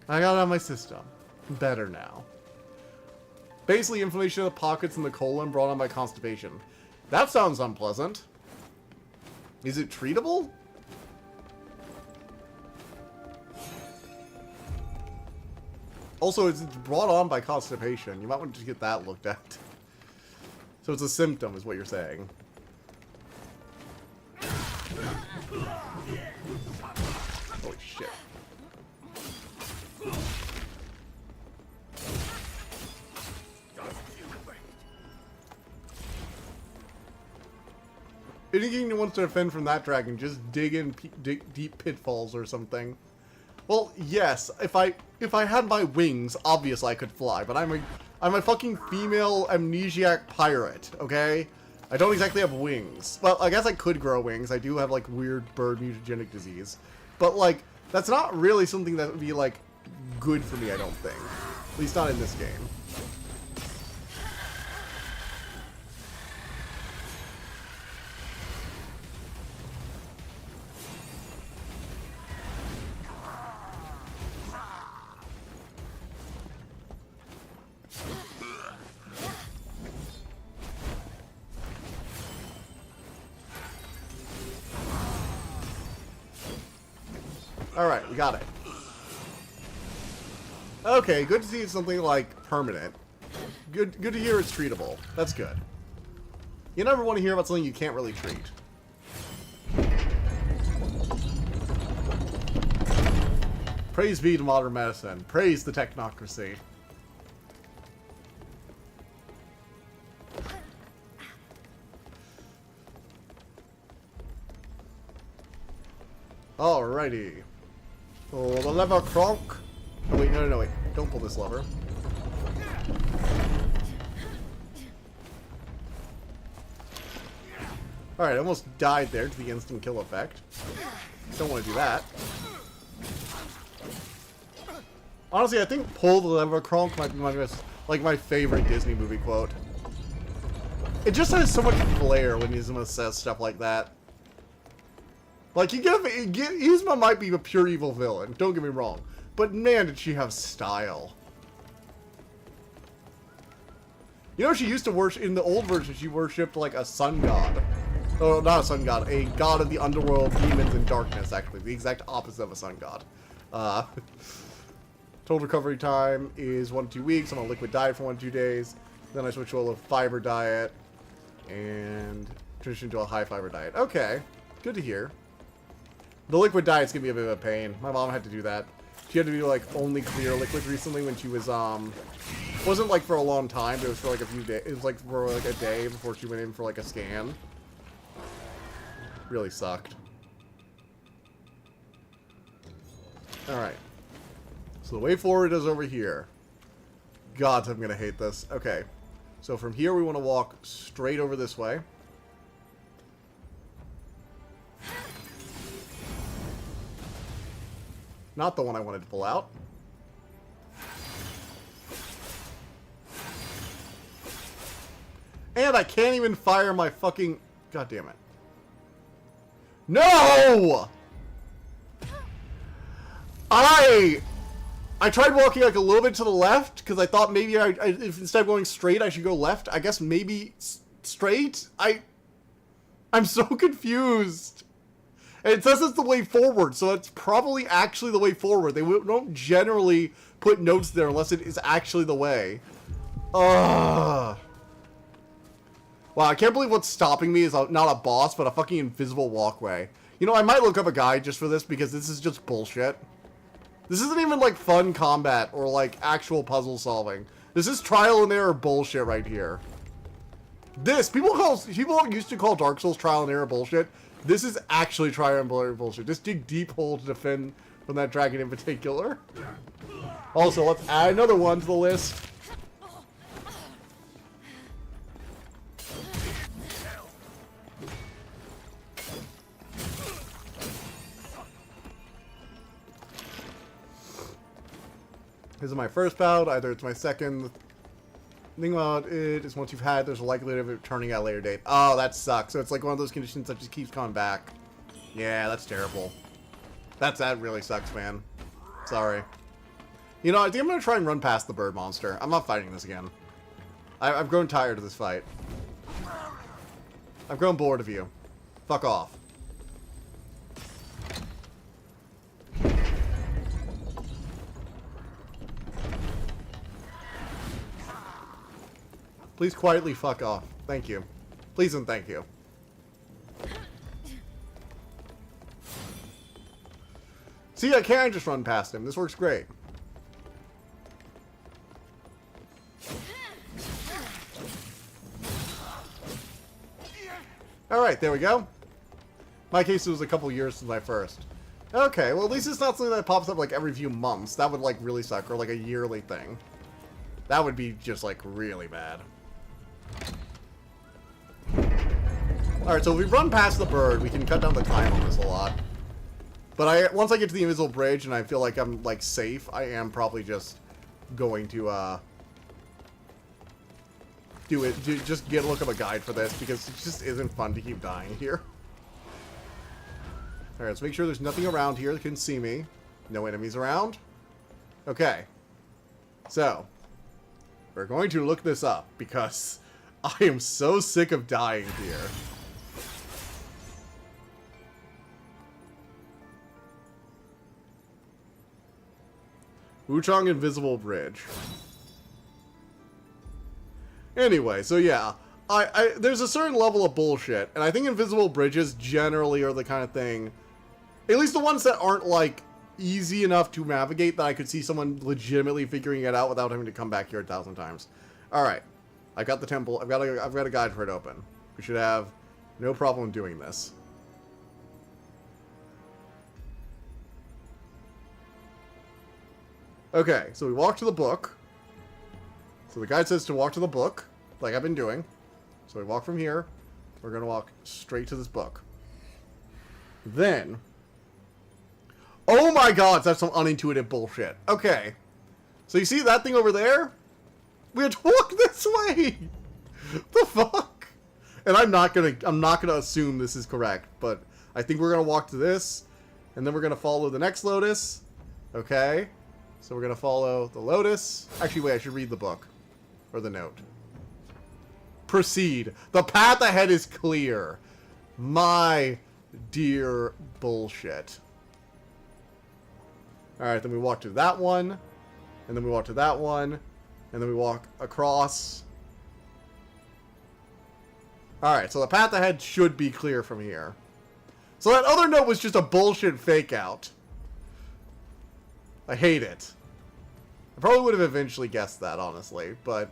I got it out of my system. Better now. Basically, inflammation of the pockets and the colon brought on by constipation. That sounds unpleasant. Is it treatable? Also, it's brought on by constipation. You might want to get that looked at. So it's a symptom, is what you're saying. Holy shit. Anything who wants to defend from that dragon, just dig deep pitfalls or something. Well, yes, if I had my wings, obviously I could fly, but I'm a fucking female amnesiac pirate, okay? I don't exactly have wings. Well, I guess I could grow wings. I do have, like, weird bird mutagenic disease. But, like, that's not really something that would be, like, good for me, I don't think. At least not in this game. Alright, we got it. Okay, good to see something, like, permanent. Good to hear it's treatable. That's good. You never want to hear about something you can't really treat. Praise be to modern medicine. Praise the technocracy. Alrighty. Pull the lever, Kronk. Oh wait, no, wait. Don't pull this lever. Alright, I almost died there to the instant kill effect. Don't want to do that. Honestly, I think pull the lever, Kronk might be my favorite Disney movie quote. It just has so much flair when Yzma says stuff like that. Like, Yzma might be a pure evil villain, don't get me wrong. But man, did she have style. You know, she used to worship, in the old version, she worshipped like a sun god. Oh, not a sun god, a god of the underworld, demons, and darkness, actually. The exact opposite of a sun god. Total recovery time is 1 to 2 weeks. I'm on a liquid diet for 1 to 2 days. Then I switch to a low fiber diet. And transition to a high fiber diet. Okay, good to hear. The liquid diet's gonna be a bit of a pain. My mom had to do that. She had to do, like, only clear liquid recently when she was, wasn't, like, for a long time, but it was for, like, a few days. It was, like, for, like, a day before she went in for, like, a scan. Really sucked. Alright. So the way forward is over here. God, I'm gonna hate this. Okay. So from here we want to walk straight over this way. Not the one I wanted to pull out. And I can't even fire my fucking... God damn it. No! I tried walking like a little bit to the left because I thought maybe if instead of going straight I should go left. I guess maybe straight? I'm so confused. And it says it's the way forward, so it's probably actually the way forward. They don't generally put notes there unless it is actually the way. Ugh. Wow, I can't believe what's stopping me is not a boss, but a fucking invisible walkway. You know, I might look up a guide just for this because this is just bullshit. This isn't even, like, fun combat or, like, actual puzzle solving. This is trial and error bullshit right here. This, people used to call Dark Souls trial and error bullshit. This is actually trial and error bullshit. Just dig deep hole to defend from that dragon in particular. Also, let's add another one to the list. This is my first bout, either it's my second. The thing about it is once you've had, there's a likelihood of it turning at a later date. Oh, that sucks. So it's like one of those conditions that just keeps coming back. Yeah, that's terrible. That really sucks, man. Sorry. You know, I think I'm going to try and run past the bird monster. I'm not fighting this again. I've grown tired of this fight. I've grown bored of you. Fuck off. Please quietly fuck off. Thank you. Please and thank you. See, I can just run past him. This works great. Alright, there we go. My case, it was a couple years since I first. Okay, well at least it's not something that pops up like every few months. That would like really suck, or like a yearly thing. That would be just like really bad. Alright, so if we run past the bird, we can cut down the time on this a lot. But once I get to the invisible bridge and I feel like I'm, like, safe, I am probably just going to, just look up a guide for this, because it just isn't fun to keep dying here. Alright, let's make sure there's nothing around here that can see me. No enemies around. Okay. So, we're going to look this up, because I am so sick of dying here. Wuchang Invisible Bridge. Anyway, so yeah. There's a certain level of bullshit, and I think invisible bridges generally are the kind of thing, at least the ones that aren't, like, easy enough to navigate, that I could see someone legitimately figuring it out without having to come back here 1,000 times. Alright. I got the temple. I've got a guide for it open. We should have no problem doing this. Okay, so we walk to the book. So the guide says to walk to the book, like I've been doing. So we walk from here. We're going to walk straight to this book. Then... oh my god, that's some unintuitive bullshit. Okay. So you see that thing over there? We have to walk this way! The fuck? And I'm not gonna assume this is correct, but I think we're gonna walk to this, and then we're gonna follow the next lotus. Okay. So we're gonna follow the lotus. Actually, wait, I should read the book. Or the note. Proceed. The path ahead is clear. My dear bullshit. Alright, then we walk to that one. And then we walk to that one. And then we walk across. Alright, so the path ahead should be clear from here. So that other note was just a bullshit fake out. I hate it. I probably would have eventually guessed that, honestly, but...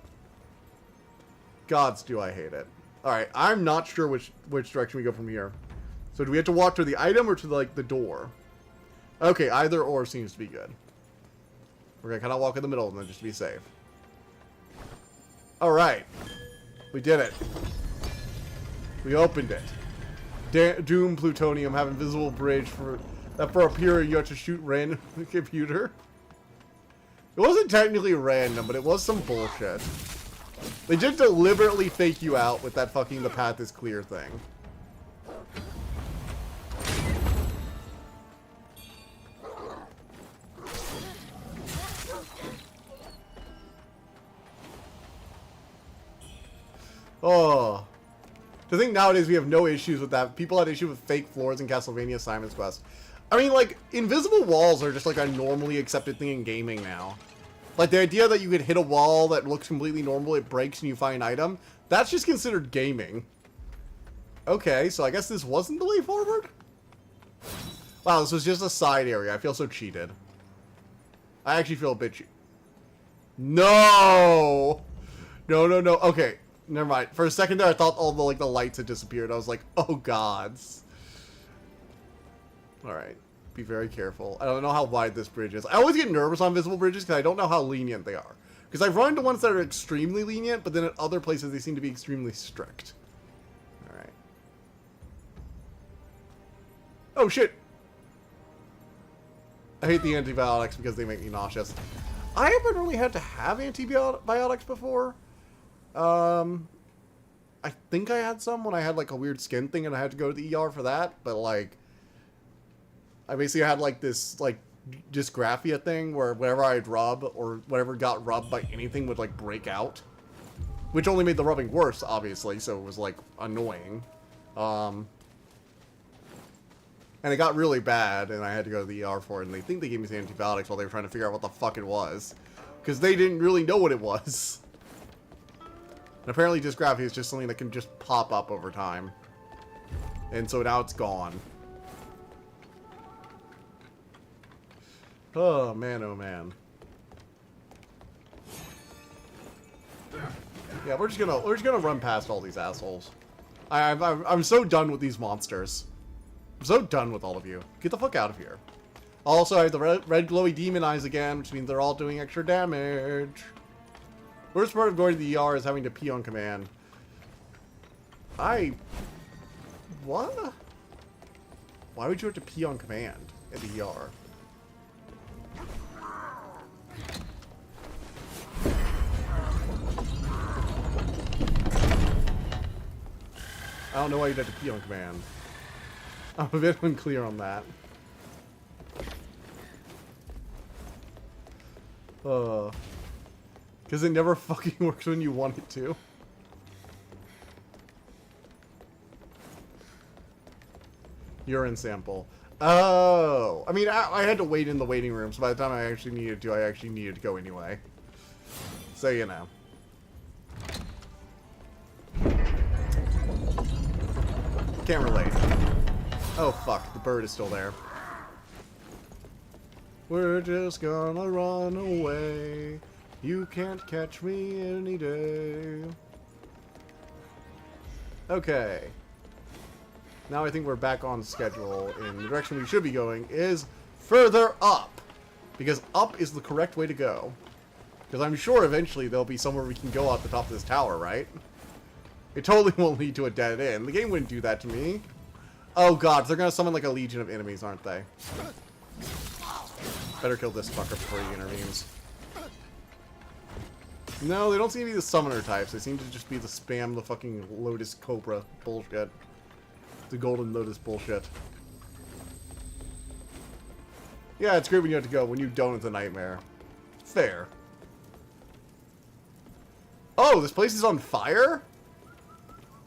gods do I hate it. Alright, I'm not sure which direction we go from here. So do we have to walk to the item or to, like, the door? Okay, either or seems to be good. We're gonna kind of walk in the middle and then just to be safe. Alright. We did it. We opened it. Doom Plutonium have invisible bridge for a period you have to shoot random computer. It wasn't technically random, but it was some bullshit. They did deliberately fake you out with that fucking the path is clear thing. Oh. To think nowadays we have no issues with that. People had issues with fake floors in Castlevania Simon's Quest. I mean, like, invisible walls are just like a normally accepted thing in gaming now. Like, the idea that you could hit a wall that looks completely normal, it breaks and you find an item, that's just considered gaming. Okay, so I guess this wasn't the way forward? Wow, this was just a side area. I feel so cheated. I actually feel a bit cheated. No! No, no, no. Okay, never mind. For a second there, I thought all the, like, the lights had disappeared. I was like, oh, gods. Alright. Be very careful. I don't know how wide this bridge is. I always get nervous on visible bridges because I don't know how lenient they are. Because I've run into ones that are extremely lenient, but then at other places they seem to be extremely strict. Alright. Oh, shit! I hate the antibiotics because they make me nauseous. I haven't really had to have antibiotics before. I think I had some when I had, like, a weird skin thing and I had to go to the ER for that, but, like... I basically had, like, this, like, dysgraphia thing where whenever I'd rub or whatever got rubbed by anything would, like, break out. Which only made the rubbing worse, obviously, so it was, like, annoying. And it got really bad, and I had to go to the ER for it, and they think they gave me some antibiotics while they were trying to figure out what the fuck it was. Because they didn't really know what it was. And apparently dysgraphia is just something that can just pop up over time. And so now it's gone. Oh man, oh man. Yeah, we're just gonna run past all these assholes. I'm so done with these monsters. I'm so done with all of you. Get the fuck out of here. Also, I have the red glowy demon eyes again, which means they're all doing extra damage. Worst part of going to the ER is having to pee on command. What? Why would you have to pee on command at the ER? I don't know why you'd have to pee on command. I'm a bit unclear on that. Because it never fucking works when you want it to. Urine sample. Oh, I mean, I had to wait in the waiting room, so by the time I actually needed to go anyway. So, you know. Can't relate. Oh, fuck, the bird is still there. We're just gonna run away. You can't catch me any day. Okay. Now I think we're back on schedule, and the direction we should be going is further up. Because up is the correct way to go. Because I'm sure eventually there'll be somewhere we can go out the top of this tower, right? It totally won't lead to a dead end. The game wouldn't do that to me. Oh god, they're gonna summon like a legion of enemies, aren't they? Better kill this fucker before he intervenes. No, they don't seem to be the summoner types. They seem to just be the spam, the fucking Lotus Cobra bullshit. The Golden Lotus bullshit. Yeah, it's great when you have to go. When you don't, it's a nightmare. Fair. Oh, this place is on fire?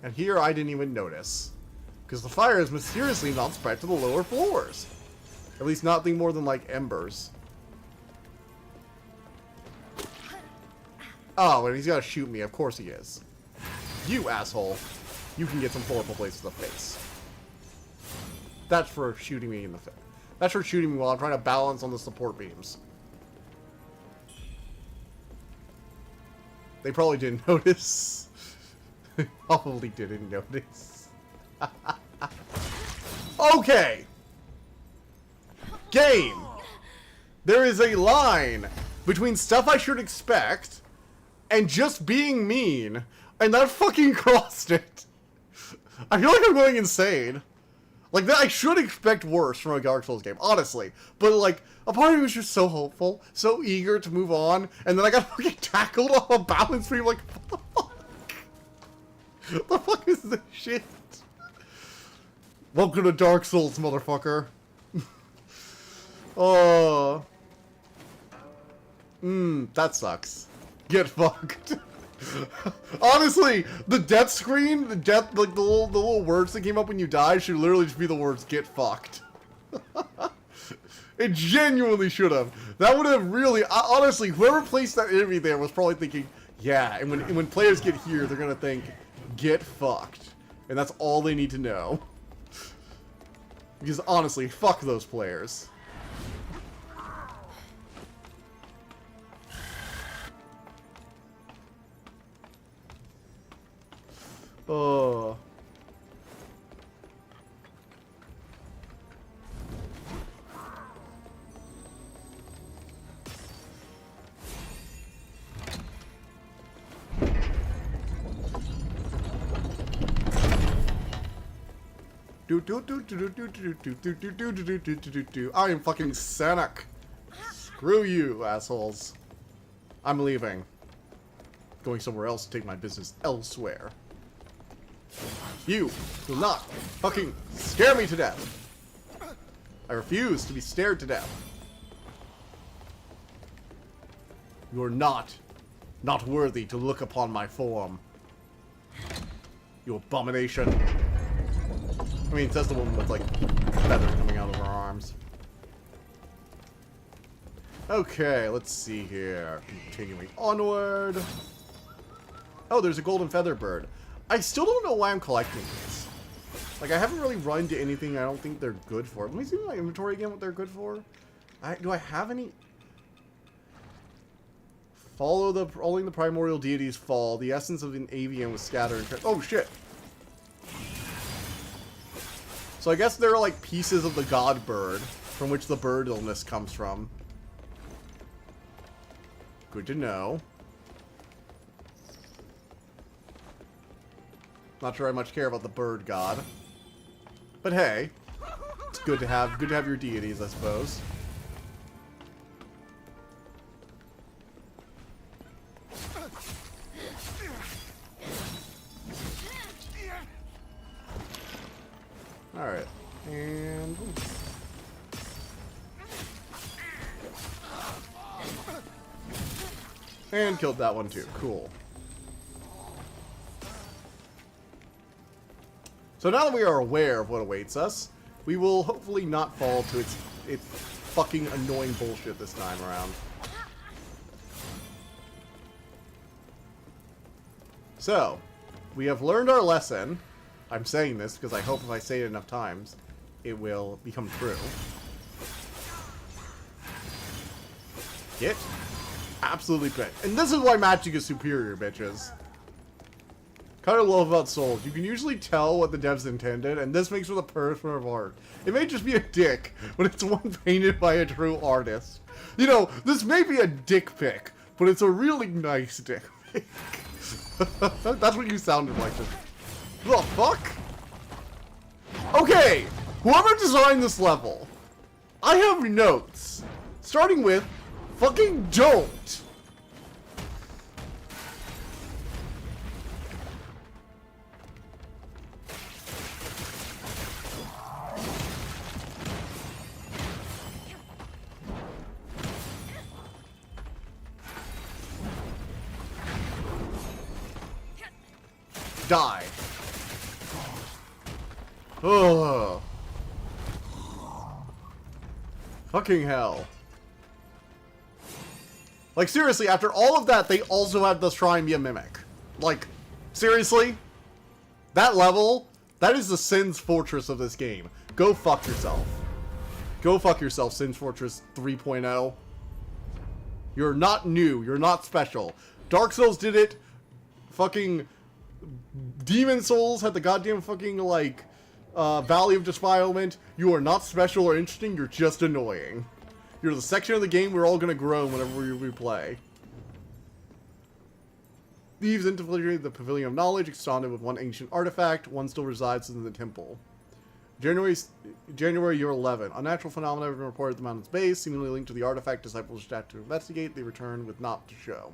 And here I didn't even notice. Because the fire is mysteriously not spread to the lower floors. At least nothing more than, like, embers. Oh, and he's gotta shoot me. Of course he is. You asshole. You can get some horrible places to the face. That's for shooting me in the face. That's for shooting me while I'm trying to balance on the support beams. They probably didn't notice. They probably didn't notice. Okay. Game. There is a line between stuff I should expect and just being mean, and that fucking crossed it. I feel like I'm going insane. Like, that, I should expect worse from a Dark Souls game, honestly. But, like, a part of me was just so hopeful, so eager to move on, and then I got fucking tackled off a balance beam, like, what the fuck? What the fuck is this shit? Welcome to Dark Souls, motherfucker. Oh. That sucks. Get fucked. Honestly, the death screen, like the little words that came up when you die should literally just be the words "get fucked." It genuinely should have. That would have really, honestly, whoever placed that enemy there was probably thinking, yeah. And when players get here, they're gonna think, "Get fucked," and that's all they need to know. Because honestly, fuck those players. Oh. I am fucking Sonic. Screw you, assholes. I'm leaving. Going somewhere else to take my business elsewhere. You will not fucking scare me to death. I refuse to be stared to death. You are not worthy to look upon my form. You abomination. I mean, says the woman with, like, feathers coming out of her arms. Okay, let's see here. Continuing onward. Oh, there's a golden feather bird. I still don't know why I'm collecting these. Like, I haven't really run into anything I don't think they're good for. Let me see my inventory again, what they're good for. Do I have any? Only the primordial deities fall. The essence of an avian was scattered. Oh, shit. So I guess there are, like, pieces of the god bird from which the bird illness comes from. Good to know. Not sure I much care about the bird god. But hey, it's good to have your deities, I suppose. Alright. And killed that one too. Cool. So now that we are aware of what awaits us, we will hopefully not fall to its fucking annoying bullshit this time around. So, we have learned our lesson. I'm saying this because I hope if I say it enough times, it will become true. Get absolutely bent. And this is why magic is superior, bitches. Kind of love about Souls. You can usually tell what the devs intended, and this makes for the perfect of art. It may just be a dick, but it's one painted by a true artist. You know, this may be a dick pic, but it's a really nice dick pic. That's what you sounded like. The fuck? Okay, whoever designed this level, I have notes. Starting with, fucking don't. Die. Oh. Fucking hell. Like, seriously, after all of that, they also had to try and be a mimic. Like, seriously? That level, that is the Sin's Fortress of this game. Go fuck yourself. Go fuck yourself, Sin's Fortress 3.0. You're not new. You're not special. Dark Souls did it. Fucking Demon Souls had the goddamn fucking, like, Valley of Defilement. You are not special or interesting. You're just annoying. You're the section of the game we're all gonna grow whenever we play. Thieves infiltrated the Pavilion of Knowledge, extended with one ancient artifact. One still resides in the temple. January year 11. Unnatural phenomena have been reported at the mountain's base, seemingly linked to the artifact. Disciples start to investigate. They return with naught to show.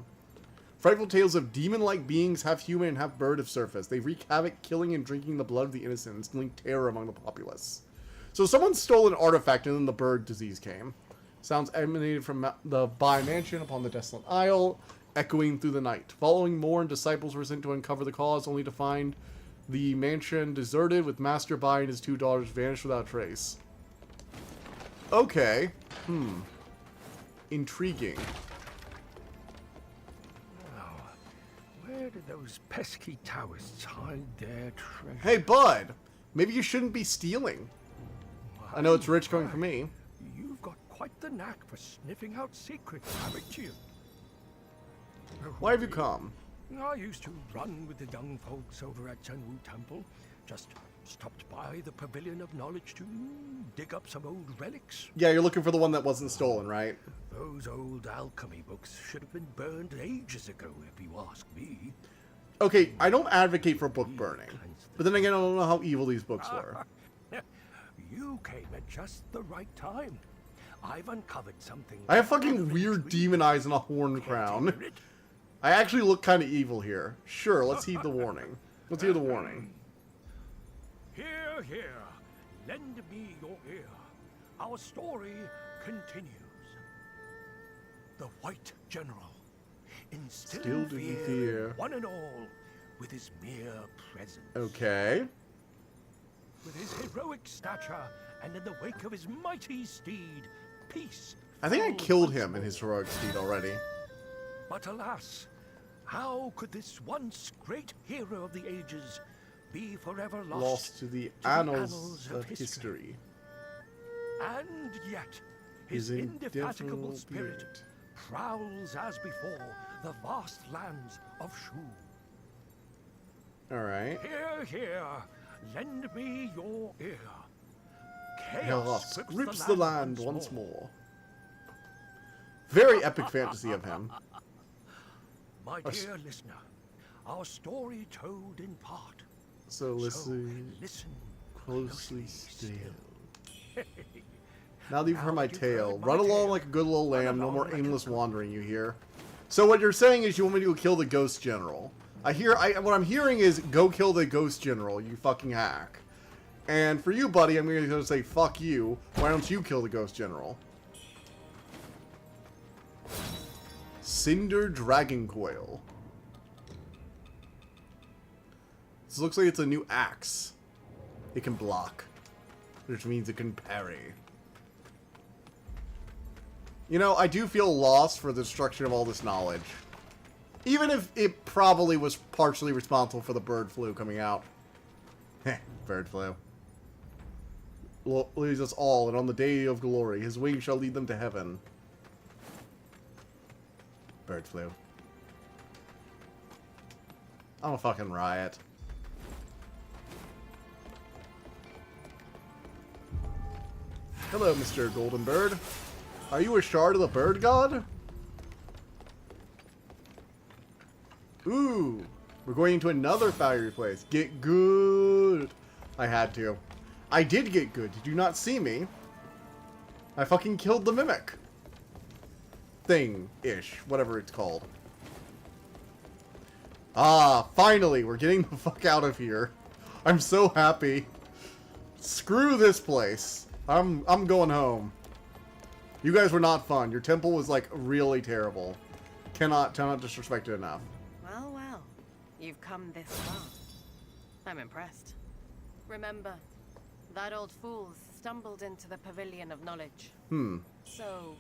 Frightful tales of demon-like beings, half human and half bird, have surfaced. They wreak havoc, killing and drinking the blood of the innocent, instilling terror among the populace. So someone stole an artifact and then the bird disease came. Sounds emanated from the Bai mansion upon the desolate isle, echoing through the night. Following more, disciples were sent to uncover the cause, only to find the mansion deserted, with Master Bai and his 2 daughters vanished without trace. Okay. Intriguing. Where did those pesky Taoists hide their treasure? Hey, bud! Maybe you shouldn't be stealing. I know it's rich coming from me. You've got quite the knack for sniffing out secrets, haven't you? Why have you come? I used to run with the young folks over at Wu Temple. Just stopped by the Pavilion of Knowledge to dig up some old relics. Yeah, you're looking for the one that wasn't stolen, right? Those old alchemy books should have been burned ages ago, if you ask me. Okay, I don't advocate for book burning. But then again, I don't know how evil these books were. You came at just the right time. I've uncovered something. I have fucking weird demon eyes and a horn crown. I actually look kind of evil here. Sure, let's heed the warning. Let's hear the warning. Hear, hear. Lend me your ear. Our story continues. The White General instilled in fear, fear. one and all, with his mere presence. Okay. With his heroic stature and in the wake of his mighty steed, peace. I think I fell killed once him in more. his heroic steed already. But alas, how could this once great hero of the ages be forever Lost to the annals of history. And yet, his His indefatigable indefinable spirit spirit. prowls as before the vast lands of Shu. Alright. Hear, hear, lend me your ear. Chaos Chaos grips the land once more. Very epic fantasy of him. My dear listener, our story told in part. So listen closely still. Now that you've heard my tale, run along like a good little lamb, no more aimless wandering, you hear? So what you're saying is you want me to go kill the Ghost General. What I'm hearing is, go kill the Ghost General, you fucking hack. And for you, buddy, I'm going to say, fuck you. Why don't you kill the Ghost General? Cinder Dragon Coil. This looks like it's a new axe. It can block. which means it can parry. You know, I do feel lost for the destruction of all this knowledge. Even if it probably was partially responsible for the bird flu coming out. Heh, bird flu. Leads us all, and on the day of glory, his wings shall lead them to heaven. Bird flu. I'm a fucking riot. Hello, Mr. Golden Bird. Are you a shard of the bird god? Ooh, we're going into another fiery place. Get good. I had to. I did get good. Did you not see me? I fucking killed the mimic. Thing-ish. Whatever it's called. Ah, finally, we're getting the fuck out of here. I'm so happy. Screw this place. I'm going home. You guys were not fun. Your temple was, like, really terrible. Cannot disrespect it enough. Well, well. You've come this far. I'm impressed. Remember, that old fool stumbled into the Pavilion of Knowledge. So,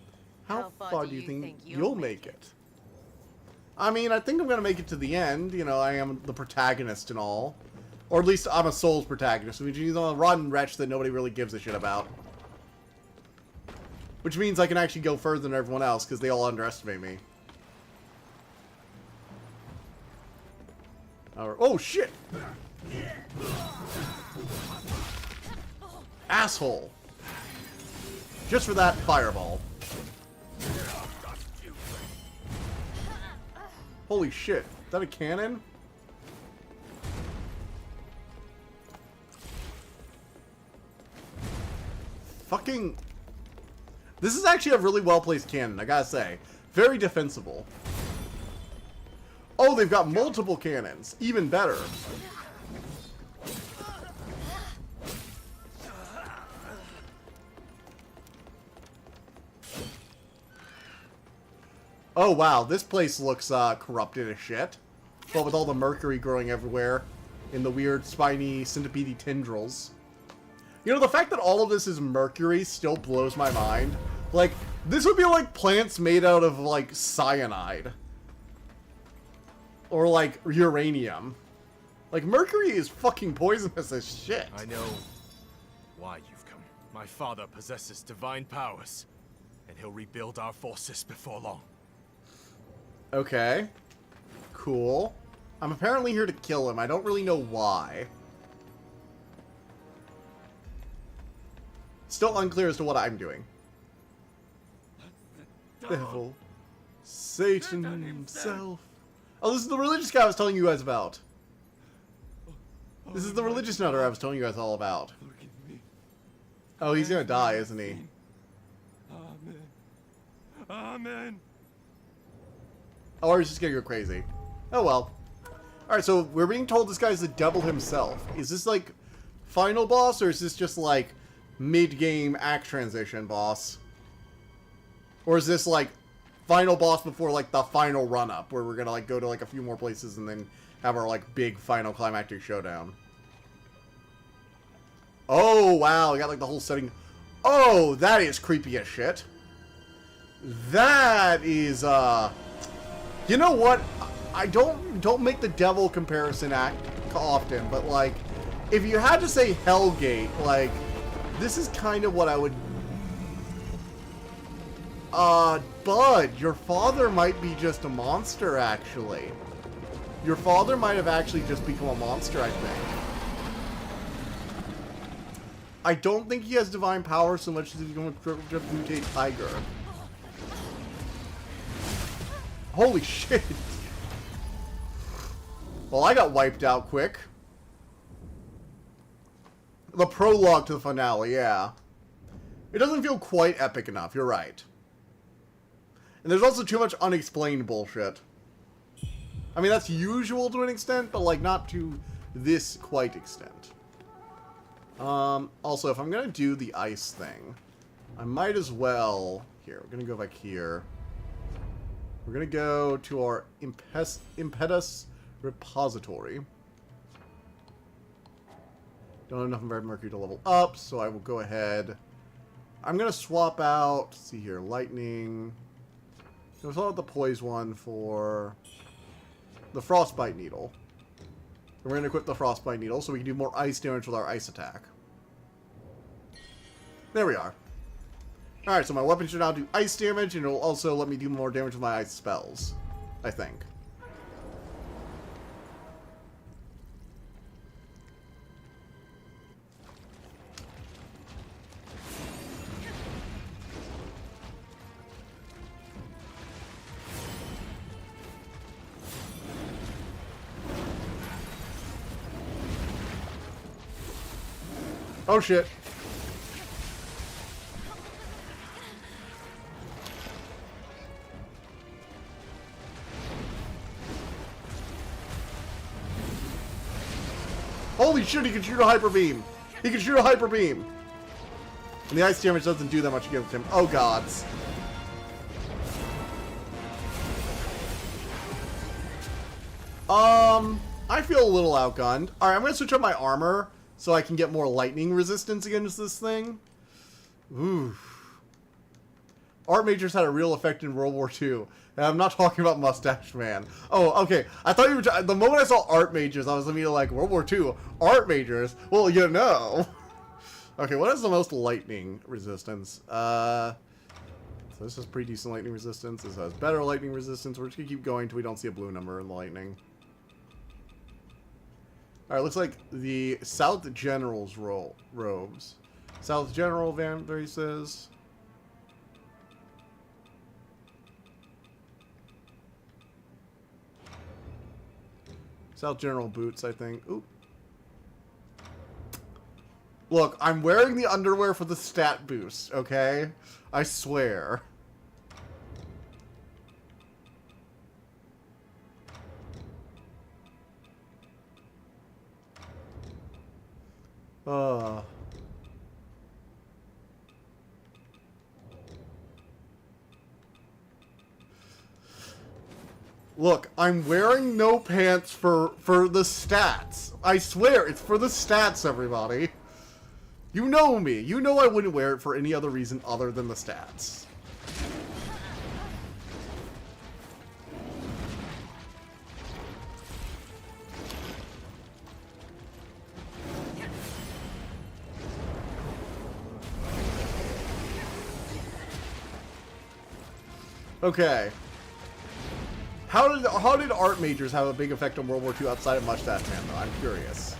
How far do you think you'll make it? I mean, I think I'm going to make it to the end. You know, I am the protagonist and all. Or at least I'm a Souls protagonist, which means I'm a rotten wretch that nobody really gives a shit about. Which means I can actually go further than everyone else, because they all underestimate me. Oh, shit! Asshole! Just for that fireball. Holy shit. Is that a cannon? Fucking... This is actually a really well-placed cannon, I gotta say. Very defensible. Oh, they've got multiple cannons. Even better. Oh, wow. This place looks corrupted as shit. But with all the mercury growing everywhere in the weird, spiny, centipede tendrils. You know, the fact that all of this is mercury still blows my mind. Like, this would be like plants made out of, like, cyanide. Or, like, uranium. Like, mercury is fucking poisonous as shit. I know why you've come. My father possesses divine powers, and he'll rebuild our forces before long. Okay. Cool. I'm apparently here to kill him. I don't really know why. Still unclear as to what I'm doing. Devil. Satan himself. Oh, this is the religious guy I was telling you guys about. This is the religious nutter I was telling you guys all about. Oh, he's gonna die, isn't he? Amen. Amen. Oh, or he's just gonna go crazy. Oh well. Alright, so we're being told this guy's the devil himself. Is this like final boss, or is this just like mid-game act transition boss? Or is this like final boss before like the final run-up, where we're gonna like go to like a few more places and then have our like big final climactic showdown? Oh wow, we got like the whole setting. Oh, that is creepy as shit. That is you know what? I don't make the devil comparison act often, but like if you had to say Hellgate, like this is kind of what I would. Bud, your father might be just a monster, actually. Your father might have actually just become a monster, I think. I don't think he has divine power so much as he's going to mutate Tiger. Holy shit. Well, I got wiped out quick. The prologue to the finale, yeah. It doesn't feel quite epic enough, you're right. And there's also too much unexplained bullshit. I mean, that's usual to an extent, but, like, not to this quite extent. Also, if I'm gonna do the ice thing, I might as well... Here, we're gonna go back here. We're gonna go to our impetus repository. Don't have enough red mercury to level up, so I will go ahead. I'm going to swap out, let's see here, lightning. I'll swap out the poise one for the frostbite needle. And we're going to equip the frostbite needle so we can do more ice damage with our ice attack. There we are. Alright, so my weapon should now do ice damage, and it'll also let me do more damage with my ice spells, I think. Oh shit. Holy shit, he can shoot a hyper beam. He can shoot a hyper beam. And the ice damage doesn't do that much against him. Oh gods. I feel a little outgunned. Alright, I'm gonna switch up my armor so I can get more lightning resistance against this thing. Ooh. Art Majors had a real effect in World War II. And I'm not talking about Mustache Man. Oh, okay. I thought you were... The moment I saw Art Majors, I was immediately like, World War II? Art Majors? Well, you know. Okay, what is the most lightning resistance? So this is pretty decent lightning resistance. This has better lightning resistance. We're just going to keep going until we don't see a blue number in the lightning. Alright, looks like the South General's robes. South General Van says... South General boots, I think. Oop. Look, I'm wearing the underwear for the stat boost, okay? I swear. Look, I'm wearing no pants for the stats. I swear, it's for the stats, everybody. You know me. You know I wouldn't wear it for any other reason other than the stats. Okay. How did Art Majors have a big effect on World War II outside of Mustache Man, though? I'm curious.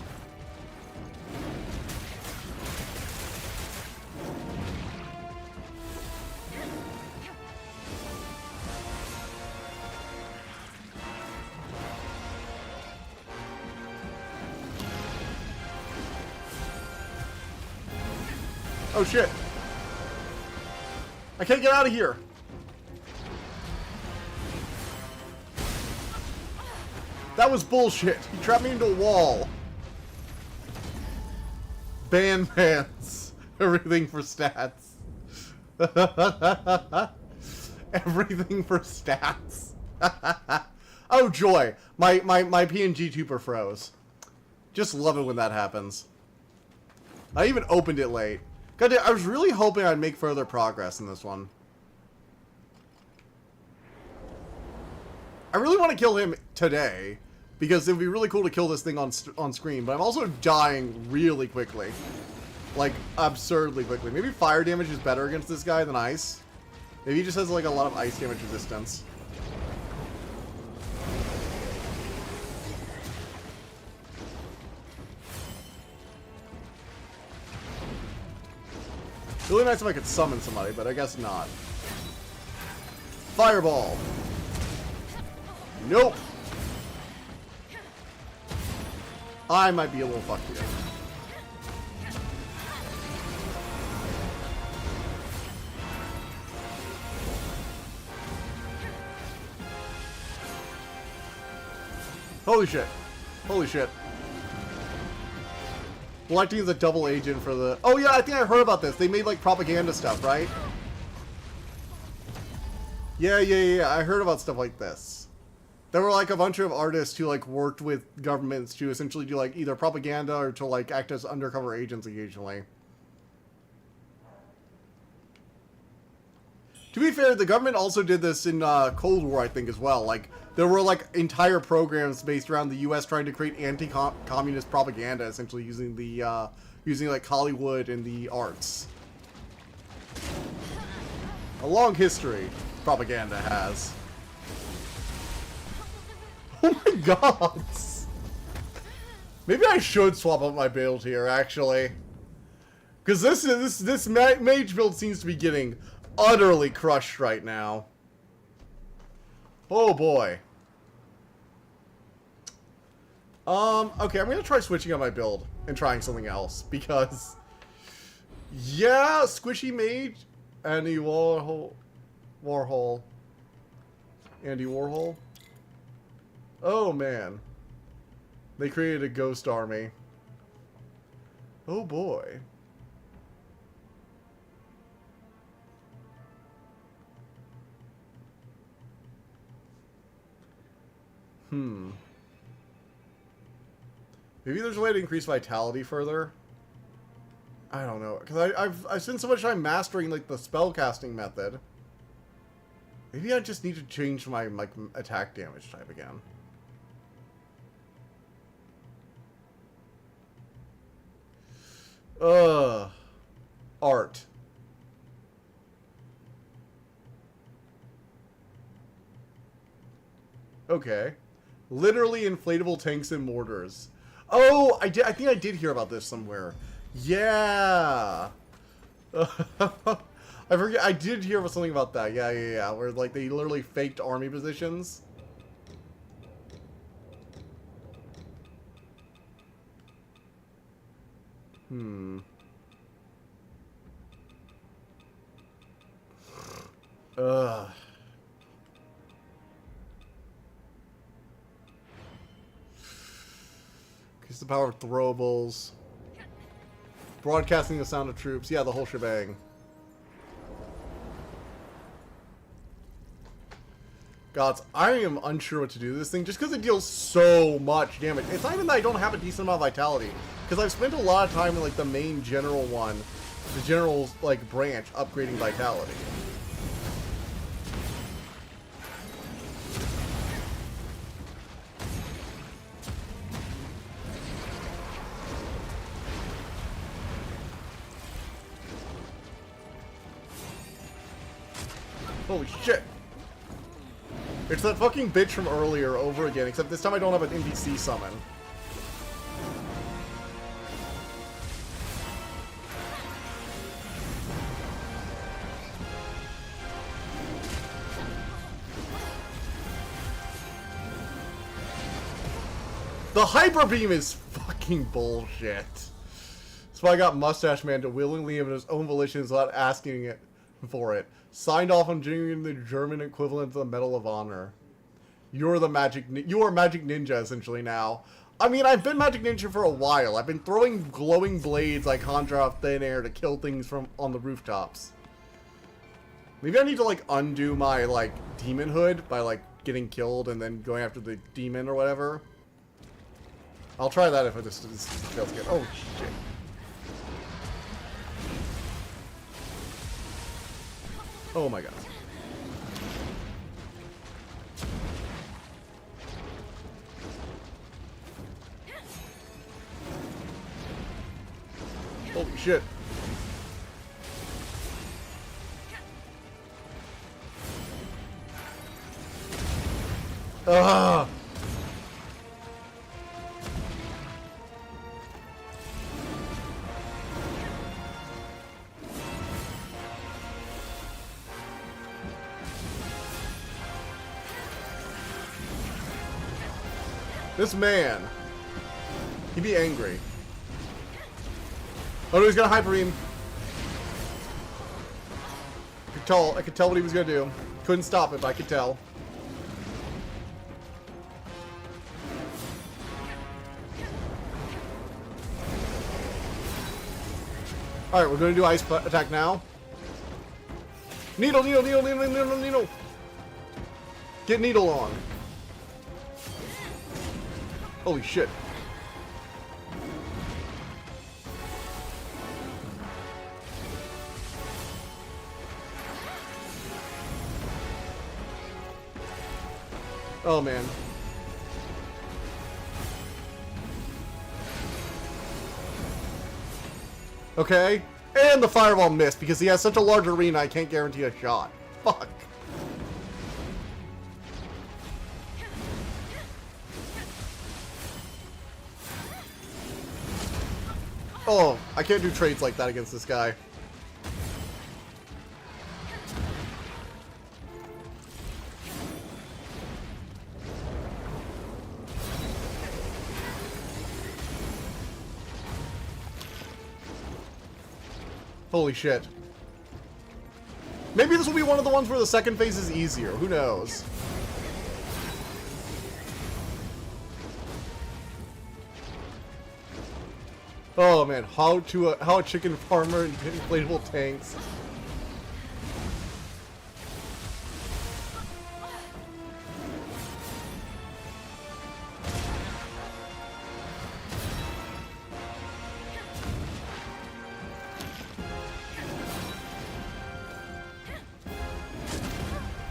Oh shit. I can't get out of here. That was bullshit. He trapped me into a wall. Ban pants. Everything for stats. Everything for stats. Oh joy. My PNG tuber froze. Just love it when that happens. I even opened it late. God damn, I was really hoping I'd make further progress in this one. I really want to kill him today, because it would be really cool to kill this thing on screen, but I'm also dying really quickly. Like, absurdly quickly. Maybe fire damage is better against this guy than ice. Maybe he just has, like, a lot of ice damage resistance. Really nice if I could summon somebody, but I guess not. Fireball! Nope! I might be a little fucked here. Holy shit. Holy shit. Blacktine is a double agent for the... Oh yeah, I think I heard about this. They made like propaganda stuff, right? Yeah. I heard about stuff like this. There were like a bunch of artists who like worked with governments to essentially do like either propaganda or to like act as undercover agents occasionally. To be fair, the government also did this in Cold War, I think, as well. Like, there were like entire programs based around the U.S. trying to create anti-communist propaganda, essentially using the using like Hollywood and the arts. A long history, propaganda has. Oh my god! Maybe I should swap up my build here, actually, because this mage build seems to be getting utterly crushed right now. Oh boy. Okay, I'm gonna try switching up my build and trying something else because, yeah, squishy mage, Andy Warhol. Andy Warhol. Oh man, they created a ghost army. Oh boy. Maybe there's a way to increase vitality further. I don't know, because I've spent so much time mastering like the spell casting method. Maybe I just need to change my like attack damage type again. Art. Okay. Literally inflatable tanks and mortars. Oh, I think I did hear about this somewhere. Yeah. I forget. I did hear something about that. Yeah. Where like they literally faked army positions. Ugh. Increase the power of throwables. Broadcasting the sound of troops. Yeah, the whole shebang. Gods, I am unsure what to do with this thing just because it deals so much damage. It's not even that I don't have a decent amount of vitality, because I've spent a lot of time in like the main general one, the general like branch, upgrading vitality. Holy shit! It's that fucking bitch from earlier over again, except this time I don't have an NPC summon. The Hyper Beam is fucking bullshit. That's why I got Mustache Man to willingly of his own volition without asking it for it. Signed off on genuine the German equivalent of the Medal of Honor. You are Magic Ninja, essentially, now. I mean, I've been Magic Ninja for a while. I've been throwing glowing blades I conjure out thin air to kill things from on the rooftops. Maybe I need to, like, undo my, like, demon hood by, like, getting killed and then going after the demon or whatever. I'll try that if this feels good. Oh, shit. Oh my god. Holy shit. Ah! This man, he'd be angry. Oh no, he's got a Hyper Beam. I could tell what he was gonna do. Couldn't stop it, but I could tell. Alright, we're gonna do ice attack now. Needle! Get needle on. Holy shit. Oh, man. Okay. And the fireball missed because he has such a large arena, I can't guarantee a shot. Fuck. Oh, I can't do trades like that against this guy. Holy shit. Maybe this will be one of the ones where the second phase is easier. Who knows? Oh man, how a chicken farmer and inflatable tanks.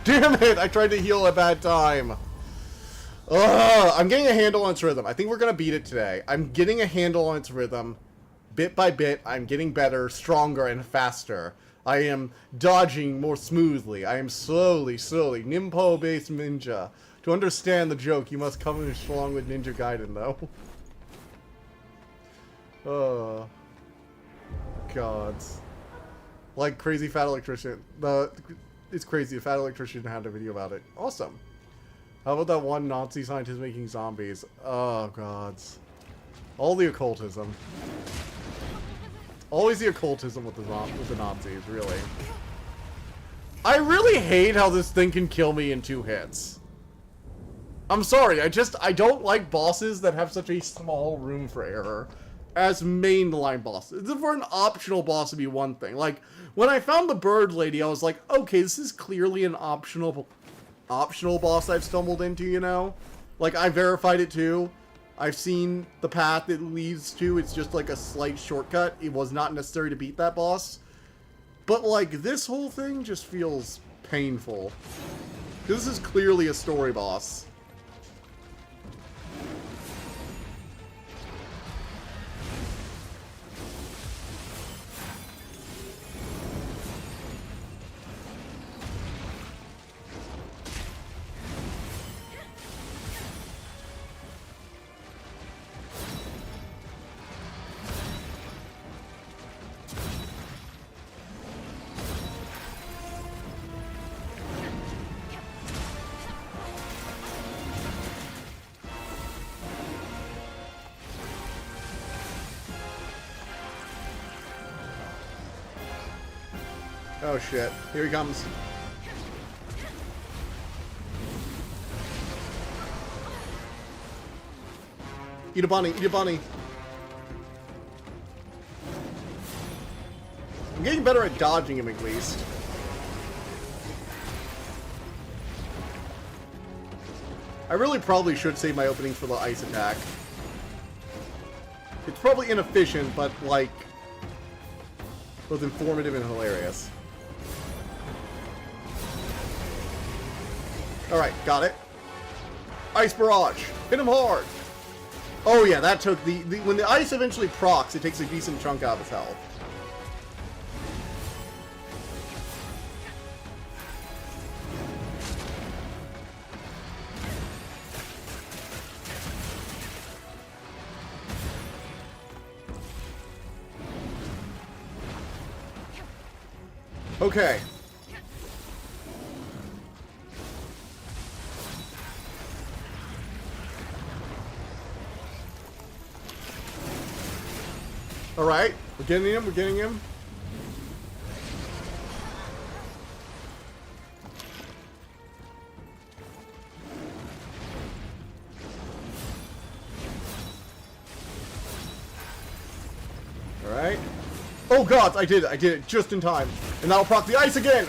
Damn it! I tried to heal at a bad time. Ugh, I'm getting a handle on its rhythm. I think we're gonna beat it today. I'm getting a handle on its rhythm. Bit by bit, I'm getting better, stronger, and faster. I am dodging more smoothly. I am slowly, Nimpo-based ninja. To understand the joke, you must come along with Ninja Gaiden, though. Oh. Gods. Like Crazy Fat Electrician. It's crazy. The Fat Electrician had a video about it. Awesome. How about that one Nazi scientist making zombies? Oh, gods. All the occultism. Always the occultism with the Nazis, really. I really hate how this thing can kill me in 2 hits. I'm sorry, I don't like bosses that have such a small room for error as mainline bosses. For an optional boss to be one thing. Like, when I found the bird lady, I was like, okay, this is clearly an optional boss I've stumbled into, you know? Like, I verified it too. I've seen the path it leads to. It's just like a slight shortcut. It was not necessary to beat that boss. But, like, this whole thing just feels painful. This is clearly a story boss. Oh shit, here he comes. Eat a bunny, eat a bunny. I'm getting better at dodging him at least. I really probably should save my opening for the ice attack. It's probably inefficient, but like, both informative and hilarious. Alright, got it. Ice Barrage. Hit him hard. Oh yeah, that took when the ice eventually procs, it takes a decent chunk out of his health. Okay. Alright, we're getting him, we're getting him. Alright. Oh god, I did it just in time. And that'll proc the ice again!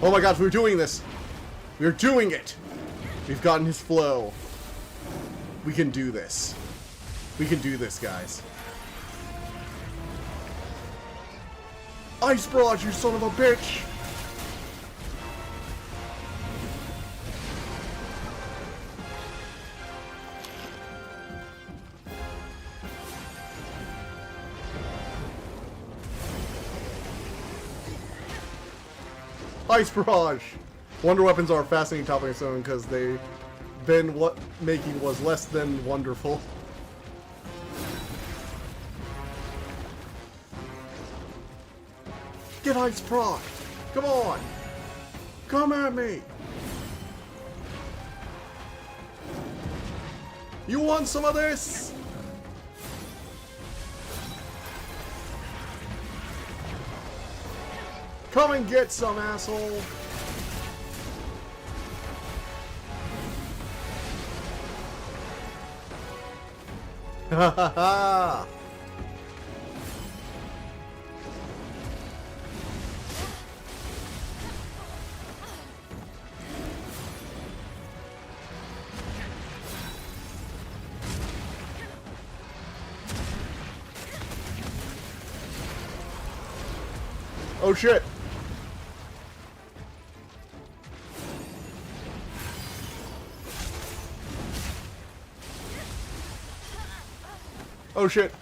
Oh my god, we're doing this! We're doing it! We've gotten his flow. We can do this. We can do this, guys. Ice Barrage, you son of a bitch! Ice Barrage! Wonder weapons are a fascinating topic of its own because they've been what making was less than wonderful. Get Ice Proc! Come on! Come at me! You want some of this? Come and get some, asshole! Ha ha ha! Oh shit! Oh shit!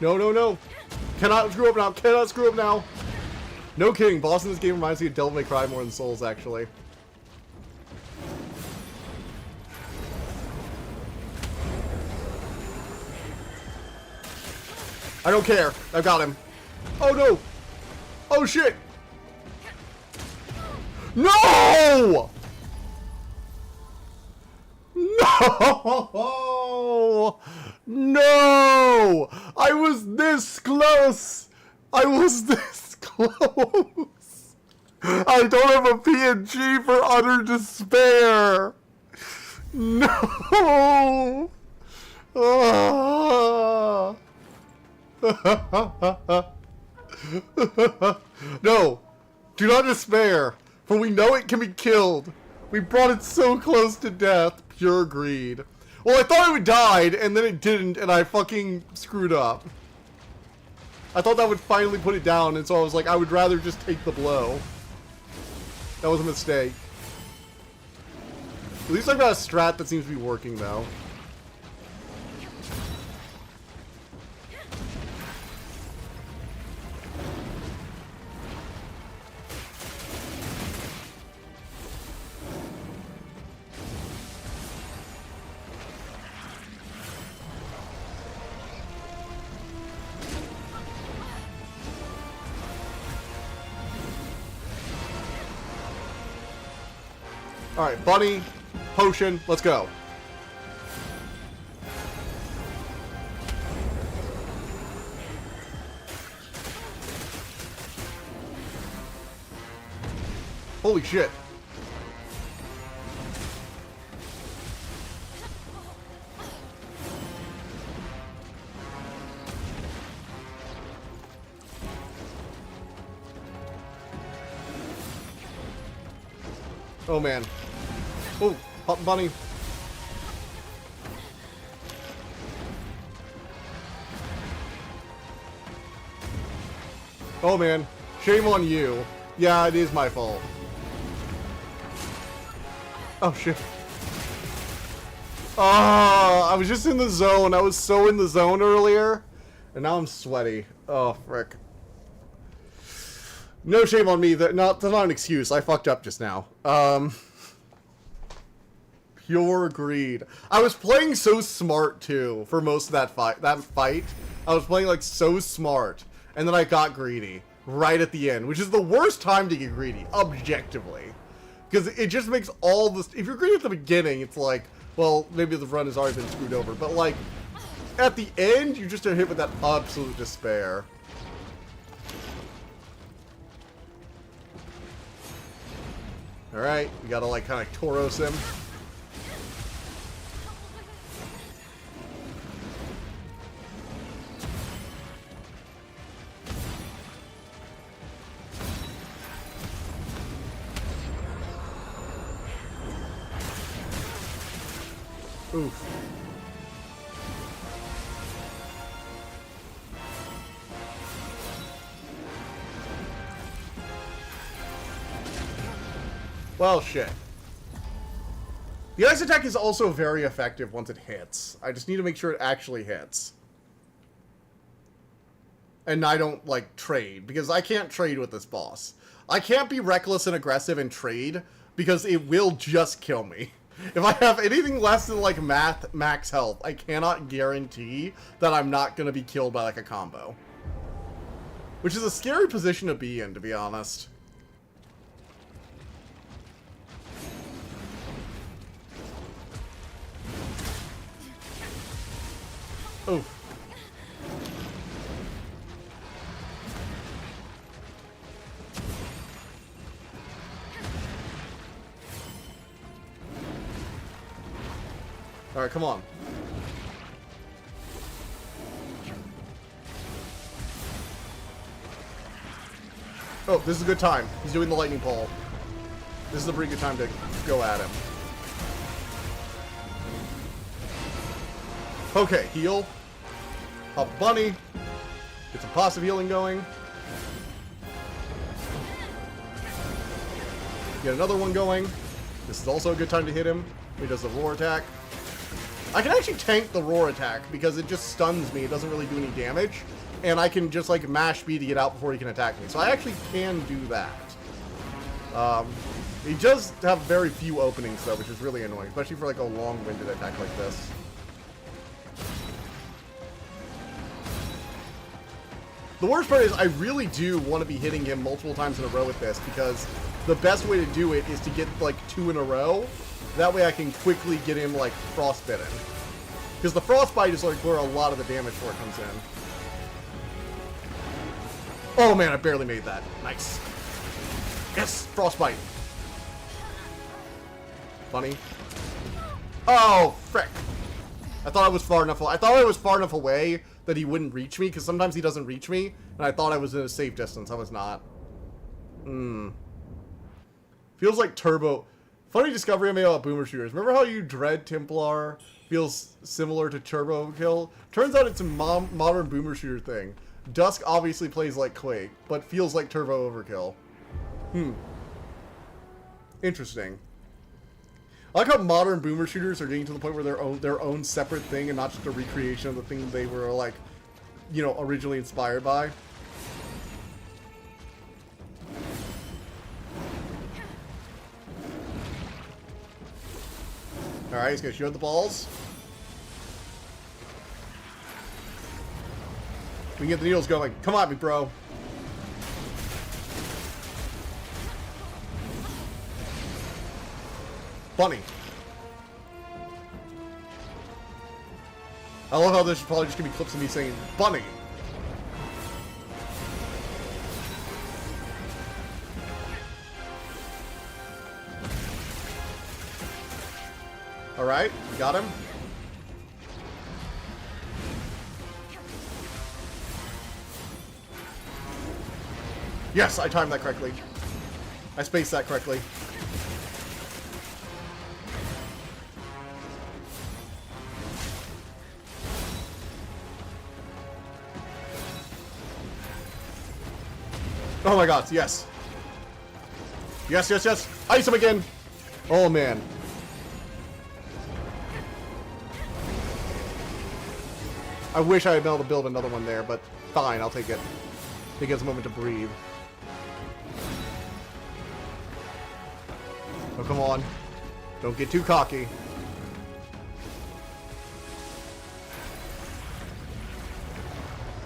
No, no, no! Cannot screw up now! Cannot screw up now! No kidding, boss in this game reminds me of Devil May Cry more than Souls, actually. I don't care. I've got him. Oh no! Oh shit! No! No! No! I was this close! I was this close! I don't have a PNG for utter despair! No! Ah. No! Do not despair, for we know it can be killed. We brought it so close to death. Pure greed. Well, I thought it would die, and then it didn't, and I fucking screwed up. I thought that would finally put it down, and so I was like, I would rather just take the blow. That was a mistake. At least I've got a strat that seems to be working, though. Alright, bunny, potion, let's go. Holy shit. Oh man. Oh, Pop Bunny. Oh man, shame on you. Yeah, it is my fault. Oh shit. Ah, I was just in the zone. I was so in the zone earlier, and now I'm sweaty. Oh frick. No shame on me. That's not an excuse. I fucked up just now. Pure greed. I was playing so smart too for most of that fight. I was playing like so smart, and then I got greedy right at the end, which is the worst time to get greedy, objectively, because it just makes all this. If you're greedy at the beginning, it's like, well, maybe the run has already been screwed over, but like at the end, you just are hit with that absolute despair. All right, we gotta like kind of Tauros him. Oof. Well, shit. The ice attack is also very effective once it hits. I just need to make sure it actually hits. And I don't, like, trade, because I can't trade with this boss. I can't be reckless and aggressive and trade, because it will just kill me. If I have anything less than, like, max health, I cannot guarantee that I'm not going to be killed by, like, a combo. Which is a scary position to be in, to be honest. Oh. Alright, come on. Oh, this is a good time. He's doing the lightning pole. This is a pretty good time to go at him. Okay, heal. Pop a bunny. Get some passive healing going. Get another one going. This is also a good time to hit him. He does the roar attack. I can actually tank the roar attack because it just stuns me. It doesn't really do any damage. And I can just like mash B to get out before he can attack me. So I actually can do that. He does have very few openings though, which is really annoying. Especially for like a long-winded attack like this. The worst part is I really do want to be hitting him multiple times in a row with this because the best way to do it is to get like 2 in a row. That way I can quickly get him like frostbitten. Because the frostbite is like where a lot of the damage for it comes in. Oh man, I barely made that. Nice. Yes, frostbite. Funny. Oh, frick. I thought I was far enough. I thought I was far enough away that he wouldn't reach me, because sometimes he doesn't reach me, and I thought I was in a safe distance. I was not. Feels like Turbo. Funny discovery I made about boomer shooters. Remember how you dread Templar feels similar to Turbo Kill? Turns out it's a modern boomer shooter thing. Dusk obviously plays like Quake, but feels like Turbo Overkill. Interesting. I like how modern boomer shooters are getting to the point where they're their own separate thing and not just a recreation of the thing they were like, you know, originally inspired by. Alright, he's gonna shoot the balls. We can get the needles going. Come on, me bro. Bunny. I love how there's probably just gonna be clips of me saying bunny. Alright, got him. Yes, I timed that correctly. I spaced that correctly. Oh my god, yes. Yes, yes, yes. Ice him again. Oh man. I wish I had been able to build another one there, but fine, I'll take it. It gives a moment to breathe. Oh, come on. Don't get too cocky.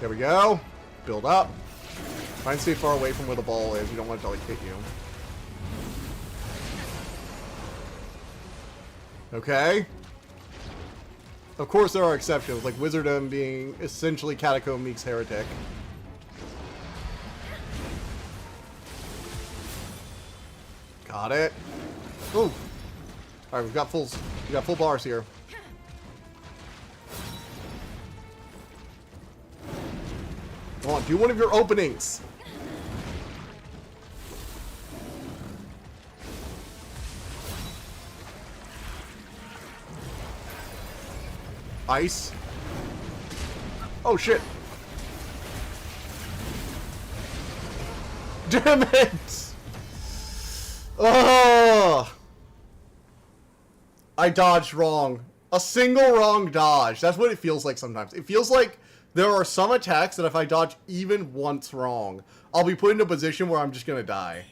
There we go. Build up. Try and stay far away from where the ball is. You don't want it to, like, hit you. Okay. Of course there are exceptions, like Wizardom being essentially Catacomb Meek's Heretic. Got it. Ooh. Alright, we got full bars here. Come on, do one of your openings. Ice. Oh, shit. Damn it! Oh! I dodged wrong. A single wrong dodge. That's what it feels like sometimes. It feels like there are some attacks that if I dodge even once wrong, I'll be put in a position where I'm just gonna die.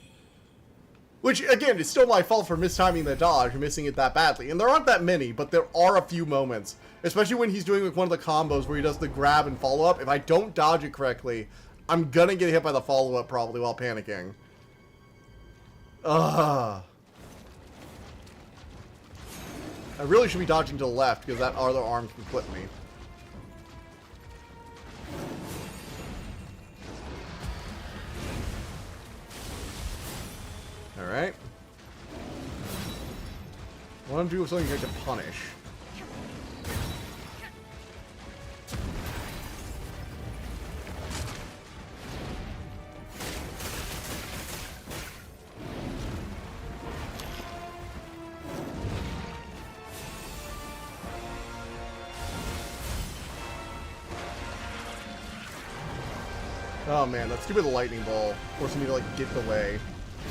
Which, again, is still my fault for mistiming the dodge and missing it that badly. And there aren't that many, but there are a few moments. Especially when he's doing like one of the combos where he does the grab and follow-up. If I don't dodge it correctly, I'm gonna get hit by the follow-up probably while panicking. Ugh. I really should be dodging to the left because that other arm can clip me. Alright. I want to do something like to punish. Oh man, that stupid lightning ball forcing me to like get the way.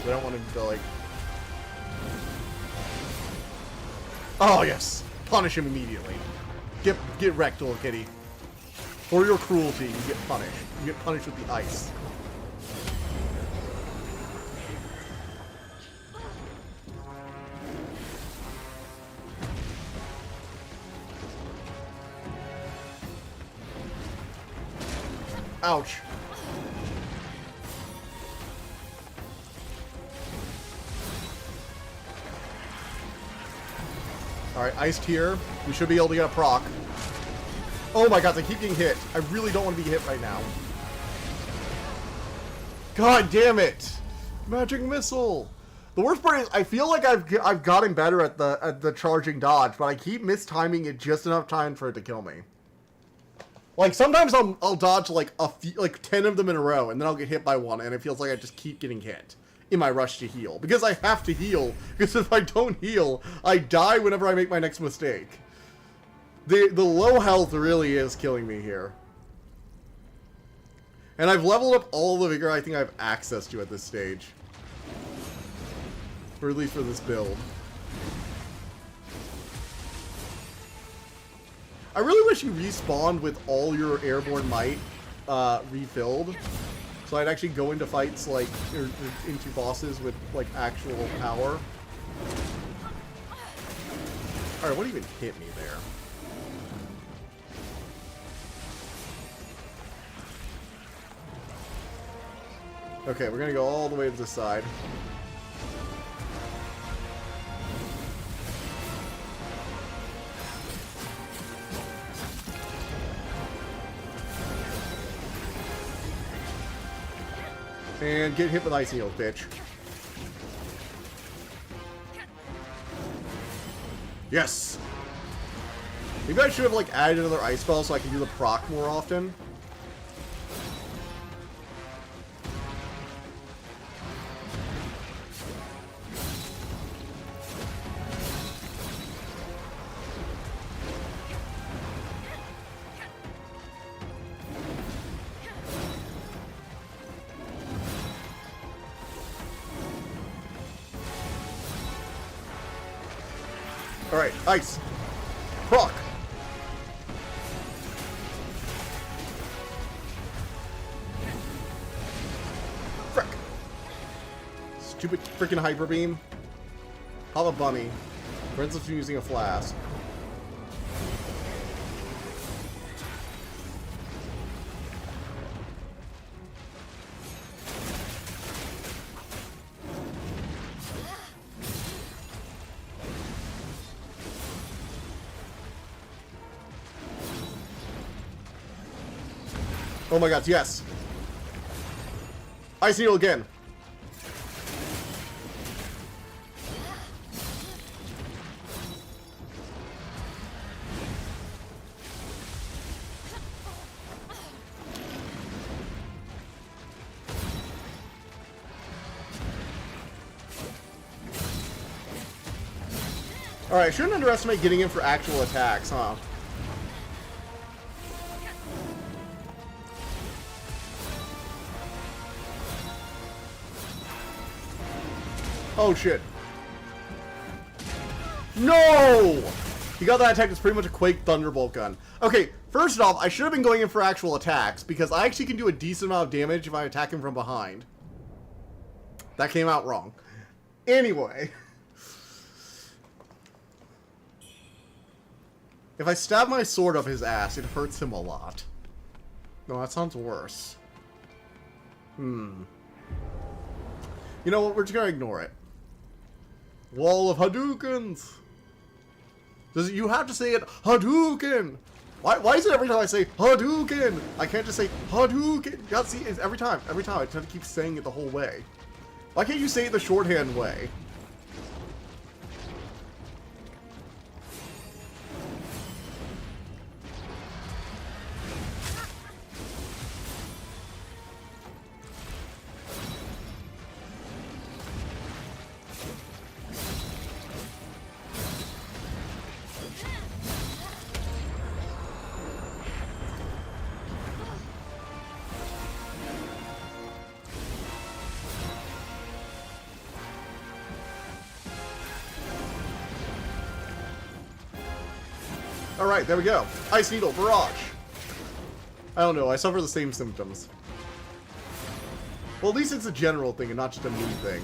I don't want him to like... Oh yes! Punish him immediately. Get wrecked, little kitty. For your cruelty, you get punished. You get punished with the ice. Ouch. Alright, iced here. We should be able to get a proc. Oh my god, I keep getting hit. I really don't want to be hit right now. God damn it! Magic missile! The worst part is, I feel like I've gotten better at the charging dodge, but I keep mistiming it just enough time for it to kill me. Like, sometimes I'll dodge like a few, like 10 of them in a row, and then I'll get hit by one, and it feels like I just keep getting hit in my rush to heal. Because I have to heal, because if I don't heal, I die whenever I make my next mistake. The low health really is killing me here. And I've leveled up all the vigor I think I have access to at this stage. Or at least for this build. I really wish you respawned with all your airborne might refilled. So I'd actually go into fights like, or into bosses with like actual power. Alright, what even hit me there? Okay, we're gonna go all the way to the side. And get hit with ice heals, bitch. Yes! Maybe I should have like added another ice spell so I can do the proc more often. Alright, ice. Proc. Frick. Stupid freaking hyper beam. Hava bunny. For instance, using a flask. Oh my god, yes! Ice Needle again! Alright, I shouldn't underestimate getting in for actual attacks, huh? Oh, shit. No! He got that attack that's pretty much a Quake Thunderbolt gun. Okay, first off, I should have been going in for actual attacks, because I actually can do a decent amount of damage if I attack him from behind. That came out wrong. Anyway. If I stab my sword up his ass, it hurts him a lot. No, that sounds worse. You know what? We're just gonna ignore it. Wall of Hadoukens! You have to say it Hadouken! Why is it every time I say Hadouken? I can't just say Hadouken! Yeah, see, it's every time. I try to keep saying it the whole way. Why can't you say it the shorthand way? Alright, there we go. Ice Needle, Barrage. I don't know, I suffer the same symptoms. Well, at least it's a general thing and not just a me thing.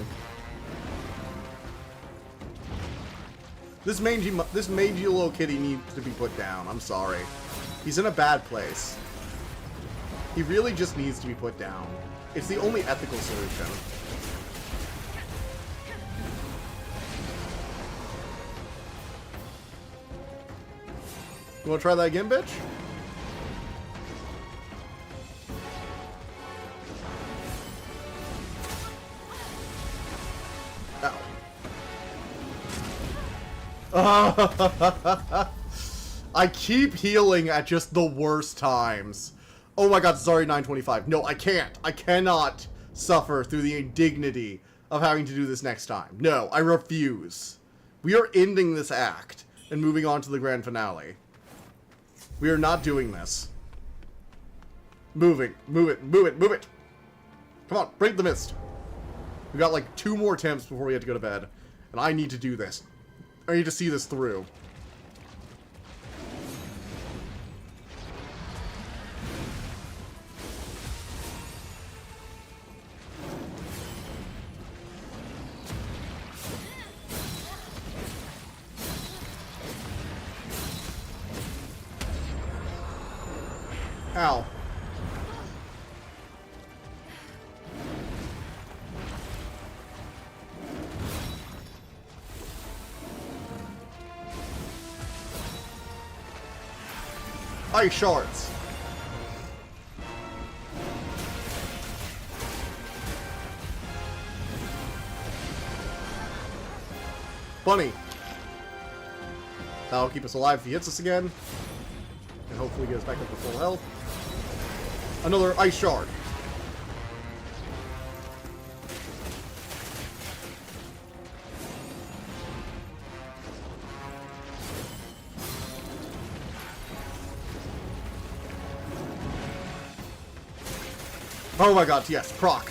This mangy little kitty needs to be put down. I'm sorry. He's in a bad place. He really just needs to be put down. It's the only ethical solution. You wanna try that again, bitch? Ow. I keep healing at just the worst times. Oh my god, sorry, 925. No, I can't. I cannot suffer through the indignity of having to do this next time. No, I refuse. We are ending this act and moving on to the grand finale. We are not doing this. Move it. Come on, break the mist. We got like 2 more attempts before we have to go to bed. And I need to do this. I need to see this through. Ow. Ice shards. Bunny. That'll keep us alive if he hits us again. And hopefully get us back up to full health. Another ice shard. Oh my god, yes, proc.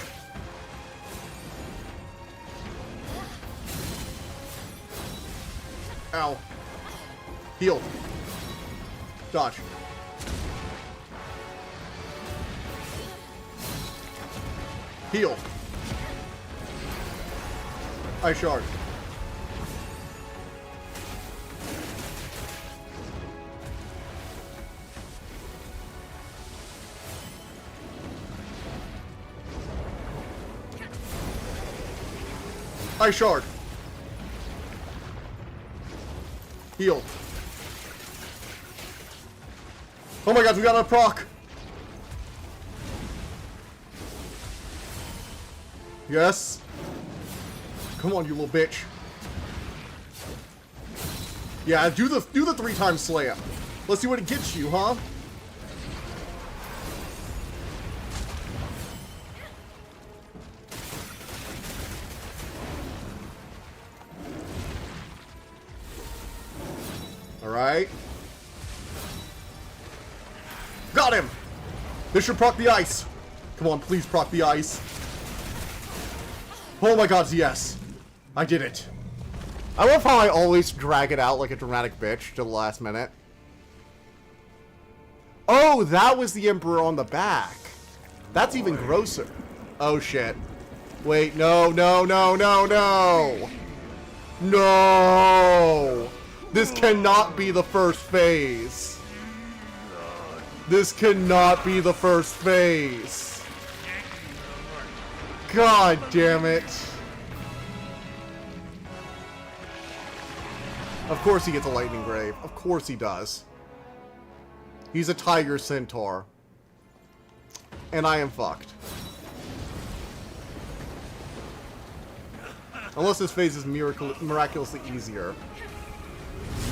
Ow. Heal. Dodge. Heal. Ice shard. Ice shard. Heal. Oh my god, we got a proc. Yes. Come on, you little bitch. Yeah, do the 3-time slam. Let's see what it gets you, huh? Alright. Got him! This should proc the ice. Come on, please proc the ice. Oh my god, yes. I did it. I love how I always drag it out like a dramatic bitch to the last minute. Oh, that was the Emperor on the back. That's even grosser. Oh, shit. Wait, no, no, no, no, no! No! This cannot be the first phase. This cannot be the first phase. God damn it. Of course he gets a lightning grave. Of course he does. He's a tiger centaur. And I am fucked. Unless this phase is miraculously easier.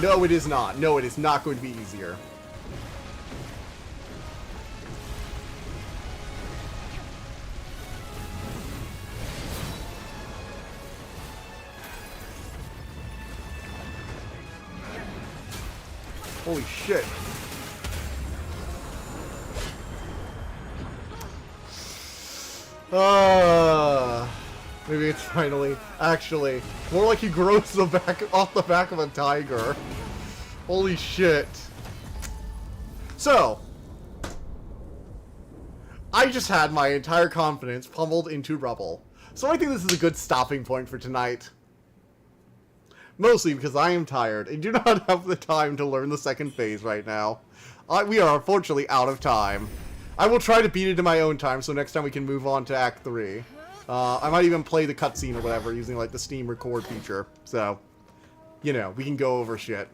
No, it is not. No, it is not going to be easier. Holy shit. Maybe it's finally, actually, more like he grows the back off the back of a tiger. Holy shit. So, I just had my entire confidence pummeled into rubble. So I think this is a good stopping point for tonight. Mostly because I am tired and do not have the time to learn the second phase right now. We are unfortunately out of time. I will try to beat it in my own time, so next time we can move on to Act 3. I might even play the cutscene or whatever using like the Steam record feature. So, you know, we can go over shit.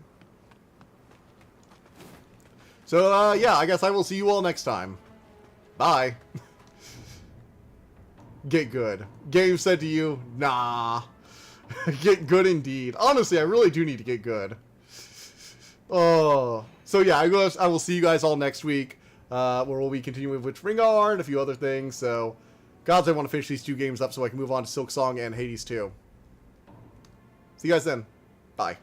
So, yeah, I guess I will see you all next time. Bye. Get good. Game said to you, nah. Get good indeed. Honestly, I really do need to get good. Oh. So yeah, I will see you guys all next week. Where we'll be continuing with Witchbringer and a few other things. So, gods, I want to finish these 2 games up so I can move on to Silk Song and Hades 2. See you guys then. Bye.